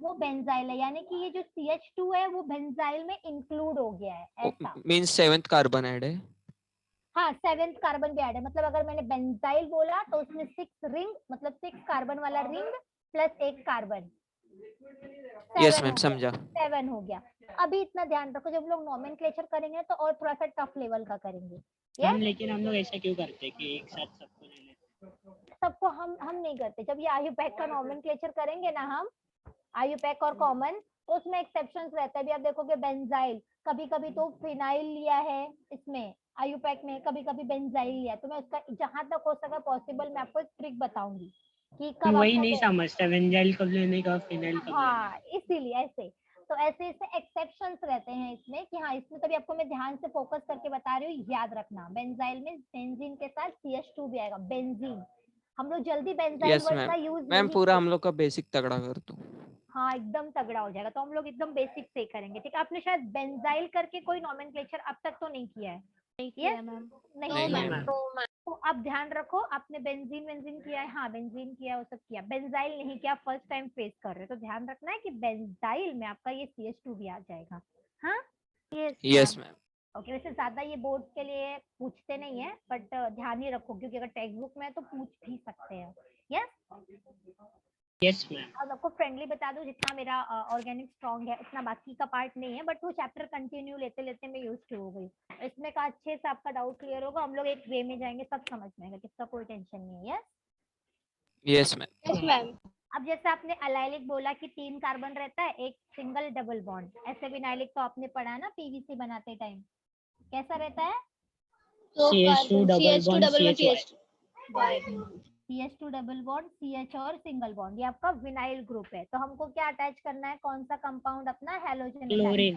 वो बेंजाइल है, यानी कि ये जो CH2 है वो बेंजाइल में इंक्लूड हो गया है, ऐसा।
मींस 7th कार्बन ऐड है।
हाँ, 7th कार्बन भी ऐड है, मतलब अगर मैंने बेंजाइल बोला तो उसमें 6 रिंग, मतलब 6 कार्बन वाला रिंग प्लस एक कार्बन,
यस मैम, समझा।
7 हो गया। अभी इतना ध्यान रखो, जब लोग नॉमेनक्लेचर करेंगे तो और थोड़ा सा टफ लेवल का करेंगे,
हम,
यस।
लेकिन हम लोग ऐसा क्यों करते हैं कि एक साथ सबको ले लेते?
सबको हम नहीं करते, जब ये आयुपैक का नॉमेनक्लेचर करेंगे ना हम, आयुपैक और कॉमन, तो उसमें एक्सेप्शंस रहता है। अभी आप देखोगे बेंजाइल, कभी कभी तो फिनाइल लिया है इसमें आयुपैक में, कभी कभी बेंजाइल लिया, तो मैं उसका जहां तक हो सका पॉसिबल मैं आपको एक ट्रिक बताऊंगी कि कब
वही
आपको
नहीं समझता, बेंजाइल कब लेने का, फिनाइल कब लेने
हाँ, इसीलिए ऐसे, तो ऐसे एक्सेप्शंस रहते हैं इसमें कि हाँ, इसमें तभी आपको मैं ध्यान से फोकस करके बता रही हूँ, याद रखना। बेंजाइल में बेंजीन के साथ CH2 भी आएगा, बेंजीन। हम लोग जल्दी बेंजाइल
यस
वर्ड
मैम।
का यूज
मैम
नहीं
पूरा
करते।
हम लोग का बेसिक तगड़ा कर दो।
हाँ, एकदम तगड़ा हो जाएगा, तो हम लोग एकदम बेसिक से ही करेंगे, ठीक है। आपने शायद बेंजाइल करके कोई नॉमेनक्लेचर अब तक तो नहीं किया है,
नहीं
Yes?
किया मैम।
नहीं
नहीं
किया है।
मैम।
तो आप ध्यान रखो, आपने बेंजीन किया है, हाँ बेंजीन किया, वो सब किया, बेंजाइल नहीं किया, फर्स्ट टाइम फेस कर रहे हो, तो ध्यान रखना है कि बेंजाइल में आपका ये CH2 भी आ जाएगा, हाँ।
Yes ma'am.
ओके, वैसे ज्यादा ये बोर्ड के लिए पूछते नहीं है, बट ध्यान ही रखो, क्योंकि अगर टेक्स्ट बुक में है तो पूछ भी सकते हैं, यस।
Yes ma'am.
अब आपको फ्रेंडली बता दूं, जितना मेरा ऑर्गेनिक स्ट्रॉन्ग है उतना बाकी का पार्ट नहीं है, बट वो चैप्टर कंटिन्यू लेते लेते मैं यूज टू हो गई। इसमें का अच्छे से आपका डाउट क्लियर होगा, हम लोग एक वे में जाएंगे, सब समझ में आएगा, किसका कोई टेंशन नहीं है।
Yes ma'am.
Yes ma'am.
अब जैसे आपने अलाइलिक बोला कि 3 कार्बन रहता है, एक सिंगल डबल बॉन्ड, ऐसे विनाइलिक तो आपने पढ़ा है ना पीवीसी बनाते टाइम, कैसा रहता है?
तो
CH2
carbon
double
CH2
bond
double
CH2
CH2
CH2 double bond CH और सिंगल बॉन्ड, ये आपका विनाइल ग्रुप है। तो हमको क्या अटैच करना है, कौन सा कंपाउंड अपना? Halogen.
Chlorine.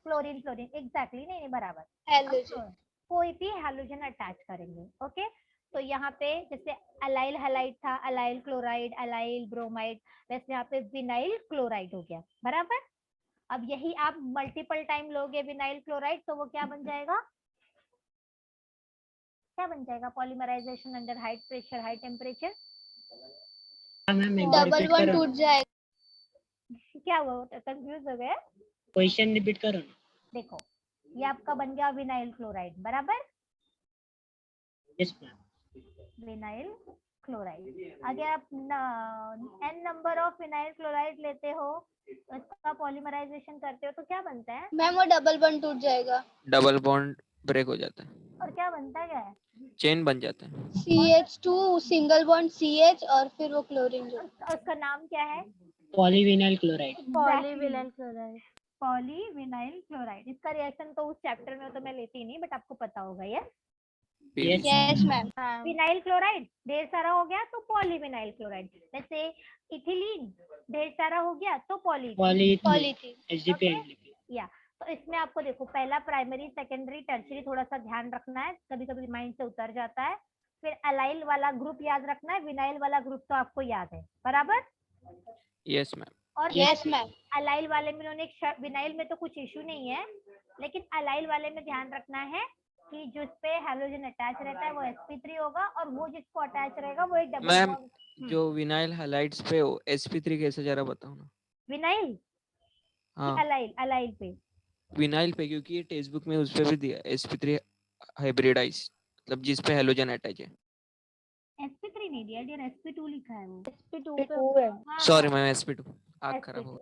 Chlorine chlorine exactly, नहीं बराबर,
हेलोजन।
कोई भी हैलोजन अटैच करेंगे। ओके, तो यहाँ पे जैसे अलाइल हैलाइड था, अलाइल क्लोराइड, अलाइल ब्रोमाइड, वैसे यहाँ पे विनाइल क्लोराइड हो गया, बराबर। अब यही आप मल्टीपल टाइम लोगे विनाइल क्लोराइड, तो वो क्या बन जाएगा? क्या बन जाएगा? Polymerisation under high pressure, high temperature.
Ma'am एक बार
डबल
रिपीट
बॉन्ड
करो।
टूट जाएगा।
क्या हुआ, कंफ्यूज हो गए?
क्वेश्चन रिपीट करो ना।
देखो, ये आपका बन गया विनाइल क्लोराइड, बराबर,
यस मैम।
Vinyl chloride. अगर आप n number of vinyl chloride लेते हो, तो इसका पॉलीमराइजेशन करते हो, तो क्या बनता है?
मैम वो डबल बॉन्ड टूट जाएगा।
डबल बॉन्ड ब्रेक हो जाता है,
और क्या बनता है? क्या है?
चेन बन जाता है।
CH2 सिंगल बॉन्ड CH और फिर वो क्लोरीन जो।
और उसका नाम क्या है?
Polyvinyl chloride.
Polyvinyl chloride.
Polyvinyl chloride. इसका रिएक्शन तो उस चैप्टर में तो मैं लेती नहीं, बट आपको पता होगा। ये
yes
yes ma'am.
Vinyl chloride ढेर सारा हो गया तो पॉलीविनाइल क्लोराइड, जैसे इथिलीन ढेर सारा हो गया तो
पॉलीथीन
पॉलीथीन।
HDP
या। तो इसमें आपको देखो, पहला प्राइमरी, सेकेंडरी, टर्शियरी थोड़ा सा ध्यान रखना है, कभी कभी माइंड से उतर जाता है। फिर अलाइल वाला ग्रुप याद रखना है, विनाइल वाला ग्रुप तो आपको याद है, बराबर।
Yes ma'am.
और
यस मैम।
अलाइल वाले में उन्होंने विनाइल में तो कुछ इशू नहीं है, लेकिन अलाइल वाले में ध्यान रखना है कि जिस पे हैलोजन अटैच रहता है वो sp3 होगा, और वो जिसको अटैच रहेगा वो एक डबल
मैम,
बॉन्ड।
जो विनाइल हाइलाइट्स पे हो sp3 कैसे, जरा बताओ ना।
विनाइल कि
हाँ,
अलाइल? अलाइल पे
विनाइल पे, क्योंकि ये टेक्स्ट बुक में उस पे भी दिया sp3 हाइब्रिडाइज, मतलब जिस पे हैलोजन अटैच है।
sp3 नहीं दिया डियर, sp2 लिखा है वो।
sp2 पे
हाँ,
सॉरी मैम, sp2 आग खराब
sp2
हो।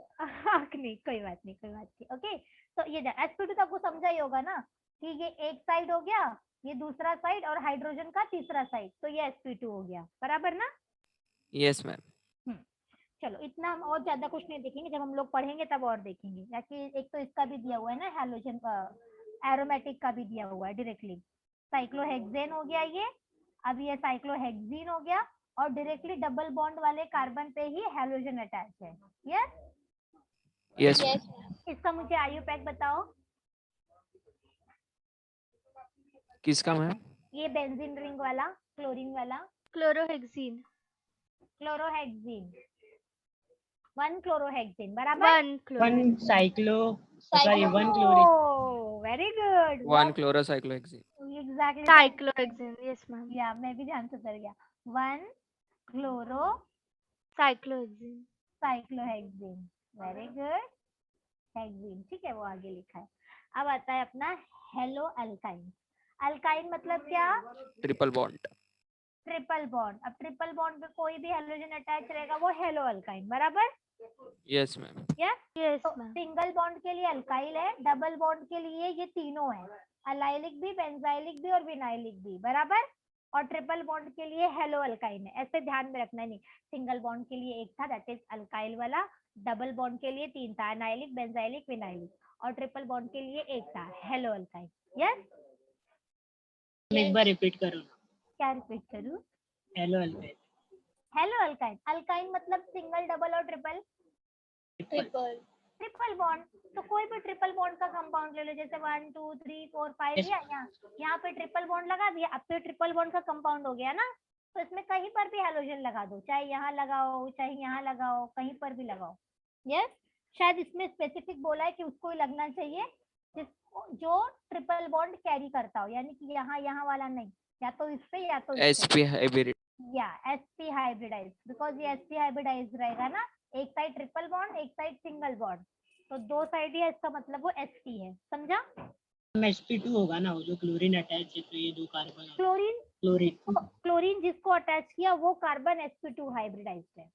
आँख नहीं, कोई बात नहीं, कोई बात नहीं। ओके, तो ये sp2 तो आपको समझा ही होगा ना, कि ये एक साइड हो गया, ये दूसरा साइड, और हाइड्रोजन का तीसरा साइड, तो ये sp2 हो गया, बराबर ना।
Yes ma'am.
चलो, इतना हम और ज्यादा कुछ नहीं देखेंगे, जब हम लोग पढ़ेंगे तब और देखेंगे, ताकि एक तो इसका भी दिया हुआ है ना, हैलोजन का एरोमेटिक का भी दिया हुआ है डायरेक्टली। साइक्लोहेक्सेन हो गया ये, अब ये साइक्लोहेक्सीन हो गया, और डायरेक्टली डबल बॉन्ड वाले कार्बन पे ही हैलोजन अटैच है। Yes,
yes
yes
ma'am.
Ma'am.
इसका मुझे आयुपैक बताओ।
किसका मैम?
ये बेंजीन रिंग वाला, क्लोरीन वाला,
क्लोरोहेक्सीन।
क्लोरोहेक्सीन, 1 क्लोरोहेक्सीन, बराबर।
1 chloro.
1 cyclo sorry 1 chlorine.
Very good,
1 chlorocyclohexene.
Exactly.
Cyclohexene. Yes ma'am.
या मैं भी ध्यान से उतर गया। 1 chloro
cyclohexene.
Cyclohexene, very good. Hexene, ठीक है, वो आगे लिखा है। अब आता है अपना हेलो अल्काइन। अल्काइन मतलब क्या?
Triple bond.
Triple bond. अब ट्रिपल बॉन्ड पे कोई भी हेलोजन अटैच रहेगा वो हेलो अल्काइन, बराबर।
Yes ma'am.
यस,
यस
तो
मैम।
सिंगल बॉन्ड के लिए अल्काइल है, डबल बॉन्ड के लिए ये तीनों है, अलाइलिक भी, बेंजाइलिक भी और विनाइलिक भी, बराबर। और ट्रिपल बॉन्ड के लिए हेलो अल्काइन है, ऐसे ध्यान में रखना। नहीं, सिंगल बॉन्ड के लिए एक था, दैट इज अल्काइल वाला। डबल बॉन्ड के लिए 3 था, अनाइलिक, बेंजाइलिक, विनाइलिक। और ट्रिपल बॉन्ड के लिए एक था, हेलो अल्काइन। यस,
एक बार रिपीट करो ना।
क्या रिपीट करूं?
Hello alkyl.
Hello alkyne. Alkyne मतलब सिंगल, डबल और ट्रिपल।
ट्रिपल।
ट्रिपल बॉन्ड, तो कोई भी ट्रिपल बॉन्ड का कंपाउंड ले लो, जैसे 1 2 3 4 5
Yes.
दिया, यहाँ पे ट्रिपल बॉन्ड लगा दिया, अब तो ट्रिपल बॉन्ड का कंपाउंड हो गया ना। तो इसमें कहीं पर भी हैलोजन लगा दो, चाहे यहाँ लगाओ, चाहे यहाँ लगाओ, कहीं पर भी लगाओ। यस, शायद इसमें स्पेसिफिक बोला है कि उसको ही लगना चाहिए जो ट्रिपल बॉन्ड कैरी करता हो, यानी कि यहाँ वाला नहीं, या तो इस पे या तो इस पे।
sp hybrid.
या sp हाइब्रिडाइज, बिकॉज ये sp हाइब्रिडाइज रहेगा ना, एक साइड ट्रिपल बॉन्ड, एक साइड सिंगल बॉन्ड, तो 2 साइड ही है, इसका मतलब वो sp है, समझा।
sp2 होगा ना, वो जो क्लोरीन अटैच है तो ये 2 कार्बन।
क्लोरीन,
क्लोरीन
क्लोरीन जिसको अटैच किया वो कार्बन sp2 हाइब्रिडाइज्ड है।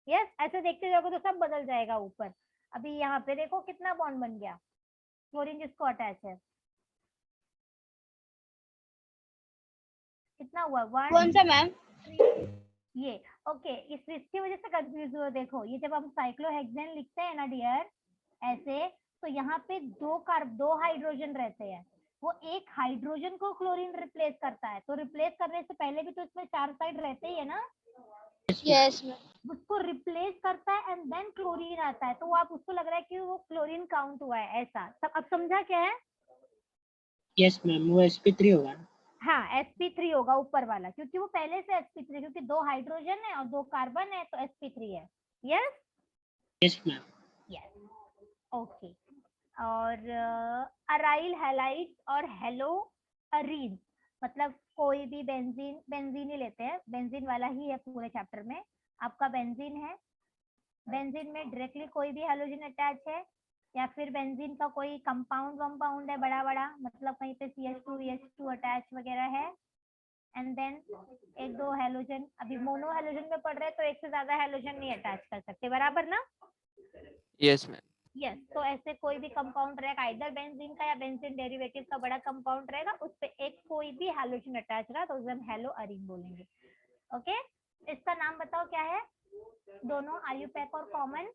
यस, ऐसे देखते जाओगे तो सब बदल जाएगा ऊपर। अभी यहाँ पे देखो कितना बॉन्ड बन गया, क्लोरीन जिसको अटैच है, कितना हुआ,
कौन
1
सा मैम?
ये ओके। इसकी वजह से कंफ्यूज हुए, देखो ये जब हम साइक्लोहेक्सेन लिखते हैं ना डियर ऐसे, तो यहाँ पे दो हाइड्रोजन रहते हैं, वो एक हाइड्रोजन को क्लोरीन रिप्लेस करता है, तो रिप्लेस करने से पहले भी तो इसमें 4 साइड रहते ही है ना,
यस मैम।
उसको रिप्लेस करता है एंड देन क्लोरीन आता है, तो वो आप उसको लग रहा है कि वो क्लोरीन काउंट हुआ है ऐसा सब। अब समझा क्या है?
यस मैम, वो sp3 होगा ना।
हाँ sp3 होगा ऊपर वाला, क्योंकि वो पहले से sp3, क्योंकि 2 हाइड्रोजन है और 2 कार्बन है तो sp3 है। Yes
yes ma'am.
Yes okay. और अराइल हैलाइड और हेलो अरीन, मतलब कोई भी बेंजीन ही लेते हैं, बेंजीन वाला ही है पूरे चैप्टर में। आपका बेंजीन है, बेंजीन में डायरेक्टली कोई भी हैलोजन अटैच है, या फिर बेंजीन का कोई कंपाउंड है बड़ा बड़ा, मतलब कहीं पे CH2 अटैच वगैरह है, एंड देन एक दो हैलोजन, अभी मोनो हैलोजन में पढ़ रहे हैं तो एक से ज्यादा हैलोजन नहीं अटैच कर सकते, बराबर ना?
Yes ma'am.
यस, तो ऐसे कोई भी कंपाउंड रहेगा, आइदर बेंजीन का या बेंजीन डेरिवेटिव का बड़ा कंपाउंड रहेगा, उस पे एक कोई भी हैलोजन अटैच रहा तो उसे हम हेलो अरीन बोलेंगे। ओके, इसका नाम बताओ क्या है? दोनों आयुपैक और कॉमन?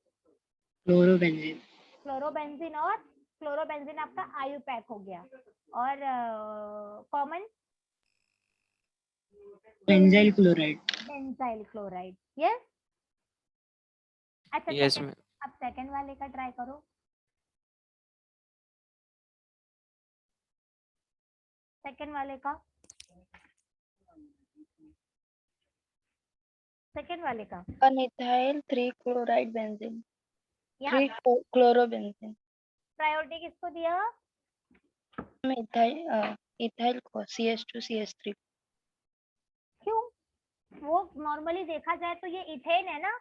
क्लोरोबेंजीन।
क्लोरोबेंजीन, और क्लोरोबेंजीन आपका आयुपैक हो गया, और common
benzyl chloride.
Benzyl chloride. Yes, अच्छा
यस
सेकंड,
मैम।
अब सेकंड वाले का ट्राई करो। सेकंड वाले का, सेकंड वाले का
1 ethyl 3 chloride benzene
यहाँ
3 chlorobenzene
प्रायोरिटी किसको दिया?
ethyl को CH2CH3।
क्यों? वो नॉर्मली देखा जाए तो ये इथेन है ना?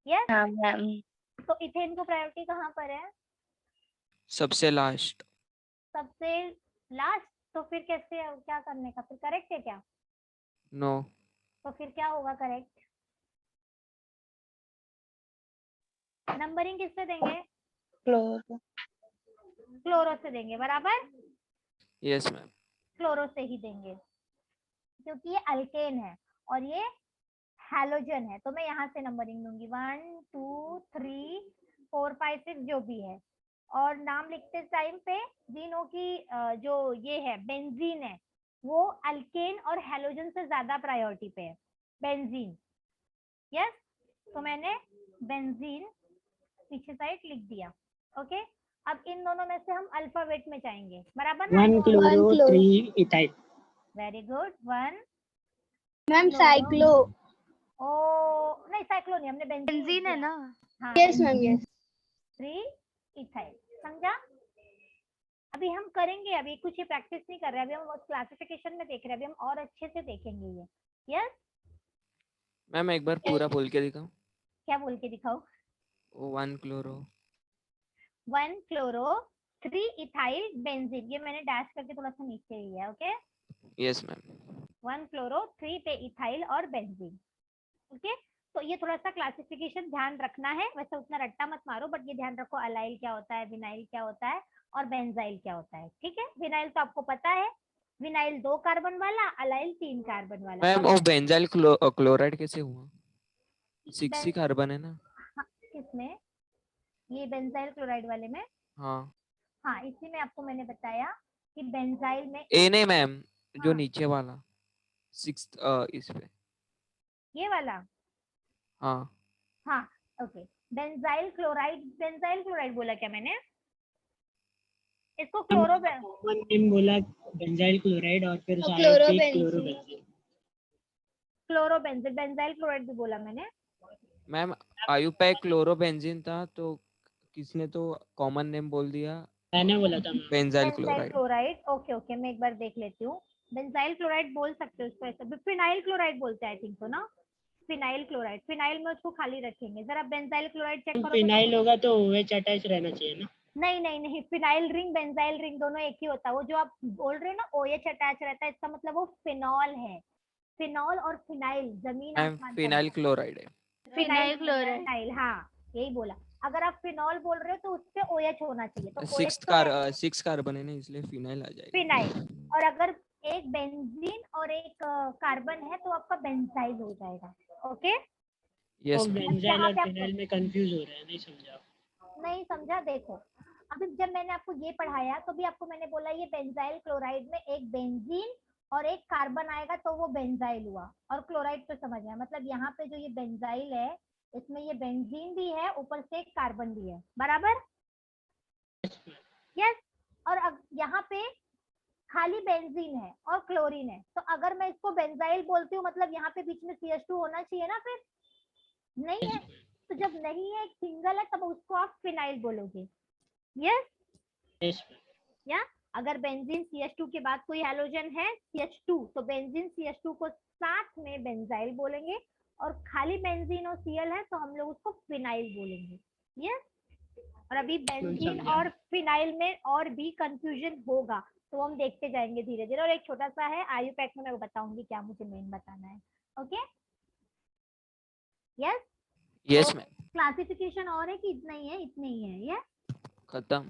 यस,
हाँ मैम।
तो इथेन को प्रायोरिटी कहाँ पर है?
सबसे लास्ट।
सबसे लास्ट, तो फिर कैसे, क्या करने का, फिर करेक्ट है क्या?
नो।
तो फिर क्या होगा करेक्ट? नंबरिंग किससे देंगे?
क्लोरो
क्लोरो से देंगे, बराबर,
यस मैम।
क्लोरो से ही देंगे, क्योंकि ये अल्केन है और ये हैलोजन है, तो मैं यहाँ से नंबरिंग दूंगी 1 2 3 4 5 6 जो भी है। और नाम लिखते टाइम पे तीनों की जो ये है बेंजीन है, वो अल्केन और हैलोजन से ज्यादा प्रायोरिटी पे है, बेंजीन। यस, तो मैंने बेंजीन पीछे साइड लिख दिया। ओके, अब इन दोनों में से हम अल्फाबेट में जाएंगे, बराबर ना?
1 chloro 3 ethyl.
Very good, 1
ma'am cyclo.
ओ नहीं, साइक्लो नहीं, हमने बेंजीन
बेंजीन है ना।
हाँ,
यस मैम यस।
3 इथाइल, समझा? अभी हम करेंगे, अभी कुछ ही प्रैक्टिस नहीं कर रहे, अभी हम क्लासिफिकेशन में देख रहे हैं, अभी हम और अच्छे से देखेंगे ये। यस,
मैम एक बार पूरा बोल के दिखाओ।
क्या बोल के दिखाओ?
1 क्लोरो
1 क्लोरो 3 इथाइल बेंजीन, ये मैंने डैश करके थोड़ा सा नीचे लिया है। Okay,
yes ma'am.
1 क्लोरो 3 पे इथाइल और बेंजीन। ओके, तो ये थोड़ा सा क्लासिफिकेशन ध्यान रखना है, वैसे उतना रट्टा मत मारो, बट ये ध्यान रखो अलाइल क्या होता है, विनाइल क्या होता है और बेंजाइल क्या होता है। ठीक है, विनाइल तो आपको पता है, विनाइल 2 कार्बन वाला, अलाइल 3 कार्बन वाला।
मैम वो बेंजाइल क्लोराइड कैसे हुआ? 6 ही
बें-
कार्बन है ना?
हाँ, किसमें? ये बेंजाइल क्लोराइड वाले में?
हाँ।
हाँ, इसी में आपको मैंने बताया कि बेंजाइल में
ए नहीं मैम, जो
हाँ,
नीचे वाला 6 इस पे।
ये वाला,
हाँ।
हाँ ओके। बेंजाइल क्लोराइड बोला क्या मैंने? इसको क्लोरो
कॉमन नेम बोला बेंजाइल क्लोराइड और फिर
और
side
chlorobenzene.
Chlorobenzene, benzyl chloride भी बोला मैंने।
मैम आयुपैक क्लोरोबेंजीन था तो किसने तो कॉमन नेम बोल दिया
मैंने बोला था ma'am.
Benzyl
benzyl
chloride.
Chloride, okay okay, मैं एक बार देख लेती हूँ। बेंजाइल क्लोराइड बोल सकते हो उसको, ऐसे फिनाइल क्लोराइड बोलते हैं आई थिंक, तो ना फिनाइल क्लोराइड, फिनाइल में उसको खाली रखेंगे। जरा बेंजाइल क्लोराइड चेक करो तो।
फिनाइल होगा तो OH अटैच रहना चाहिए ना।
नहीं नहीं नहीं, फिनाइल रिंग बेंजाइल रिंग दोनों एक ही होता है। वो जो आप बोल रहे हो ना OH अटैच रहता है, इसका मतलब वो फिनॉल है। फिनॉल और फिनाइल जमीन
मैम
आसमान का
फिनाइल
फर्क।
क्लोराइड है।
Phenyl chloride.
फिनाइल, हाँ यही बोला। अगर आप फिनॉल बोल रहे हो तो उस पे OH होना चाहिए, तो
सिक्स
OH तो है,
कार्बन है ना, इसलिए फिनाइल आ जाएगा।
फिनाइल। और अगर एक बेंजीन और एक कार्बन है तो आपका बेंजाइल हो जाएगा। ओके,
यस
और
मैम।
बेंजाइल
यहाँ
और
पे आपको
फिनाइल में कंफ्यूज हो रहे हैं, नहीं समझा।
नहीं समझा, देखो अभी जब मैंने आपको ये पढ़ाया तो भी आपको मैंने बोला ये बेंजाइल क्लोराइड में एक बेंजीन और एक कार्बन आएगा तो वो बेंजाइल हुआ, और क्लोराइड तो समझ गया। मतलब यहाँ पे जो ये बेंजाइल है इसमें ये बेंजीन भी है, ऊपर से एक कार्बन भी है, बराबर। यस, और यहाँ पे खाली बेंजीन है और क्लोरीन है, तो अगर मैं इसको बेंजाइल बोलती हूँ मतलब यहाँ पे बीच में CH2 होना चाहिए ना, फिर नहीं है। तो जब नहीं है, एक सिंगल है, तब उसको आप फिनाइल बोलोगे। यस, या अगर बेंजीन CH2 के बाद कोई हैलोजन है CH2, तो बेंजीन CH2 को साथ में बेंजाइल बोलेंगे, और खाली बेंजीन और Cl है तो हम लोग उसको फिनाइल बोलेंगे। यस, और अभी बेंजीन
समझा।
और फिनाइल में और भी कंफ्यूजन होगा, तो हम देखते जाएंगे धीरे धीरे। और एक छोटा सा है आयु पैक में, मैं बताऊंगी क्या मुझे मेन बताना है। Okay, yes
yes ma'am.
Classification और है कि इतना ही है? इतने ही है, ये
खत्म।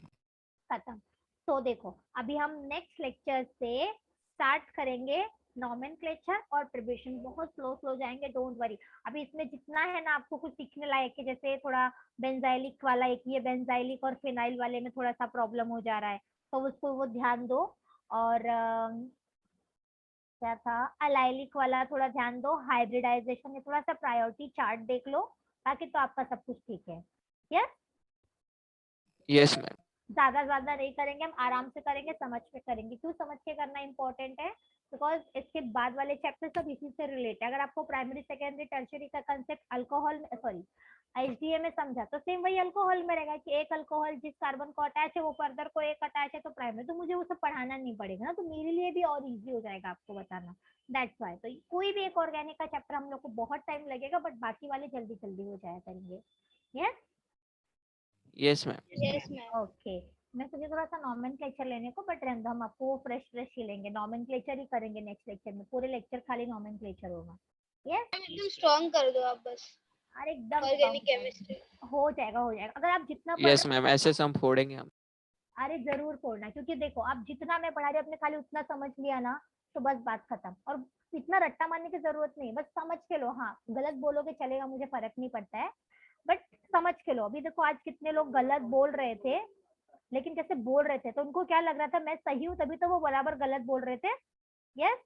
खत्म। तो देखो अभी हम नेक्स्ट लेक्चर से स्टार्ट करेंगे नॉमेनक्लेचर और प्रिपरेशन। बहुत स्लो स्लो जाएंगे, डोंट वरी। अभी इसमें जितना है ना आपको कुछ सीखने लायक है, जैसे थोड़ा बेंजाइलिक वाला, एक ये बेंजाइलिक और फिनाइल वाले में थोड़ा सा प्रॉब्लम हो जा रहा है, तो उसको वो ध्यान दो। और क्या था, अलाइलिक वाला थोड़ा ध्यान दो, हाइब्रिडाइजेशन, ये थोड़ा सा प्रायोरिटी चार्ट देख लो, ताकि तो आपका सब कुछ ठीक है। Yes,
yes ma'am.
ज्यादा नहीं करेंगे, हम आराम से करेंगे, समझ के करेंगे। क्यों समझ के करना इंपॉर्टेंट है? बिकॉज इसके बाद वाले चैप्टर सब इसी से रिलेटेड है। अगर आपको प्राइमरी सेकेंडरी टर्शियरी का कंसेप्ट अल्कोहल में, सॉरी HDA में समझा, तो सेम वही अल्कोहल में रहेगा कि एक अल्कोहल जिस कार्बन को अटैच है वो फर्दर को एक अटैच है, तो प्राइमरी तो मुझे वो सब पढ़ाना नहीं पड़ेगा ना, तो मेरे लिए भी और इजी हो जाएगा आपको बताना। दैट्स वाई तो कोई भी एक ऑर्गेनिक का चैप्टर हम लोग को बहुत टाइम लगेगा, बट बाकी वाले जल्दी जल्दी हो जाया करेंगे। Yes,
yes ma'am.
Yes ma'am.
Okay. मैं तुझे थोड़ा सा नॉमेनक्लेचर लेने को, बट रहने दो, हम आपको फ्रेश ही लेंगे, नॉमेनक्लेचर ही करेंगे नेक्स्ट लेक्चर में। पूरे लेक्चर खाली नॉमेनक्लेचर होगा। यस,
एकदम स्ट्रॉन्ग कर दो आप बस,
अरे एकदम
ऑर्गेनिक
strong
केमिस्ट्री।
हो जाएगा, हो जाएगा। अगर आप जितना
यस मैम, ऐसे हम फोड़ेंगे हम।
अरे जरूर फोड़ना, क्योंकि देखो आप जितना मैं पढ़ा रही हूँ, आपने खाली उतना समझ लिया ना, तो बस बात खत्म। और इतना रट्टा मारने की जरूरत नहीं, बस समझ के लो। हाँ गलत बोलोगे चलेगा, मुझे फर्क नहीं पड़ता है, बट समझ के लो। अभी देखो आज कितने लोग गलत बोल रहे थे, लेकिन जैसे बोल रहे थे तो उनको क्या लग रहा था, मैं सही हूँ, तभी तो वो बराबर गलत बोल रहे थे। यस,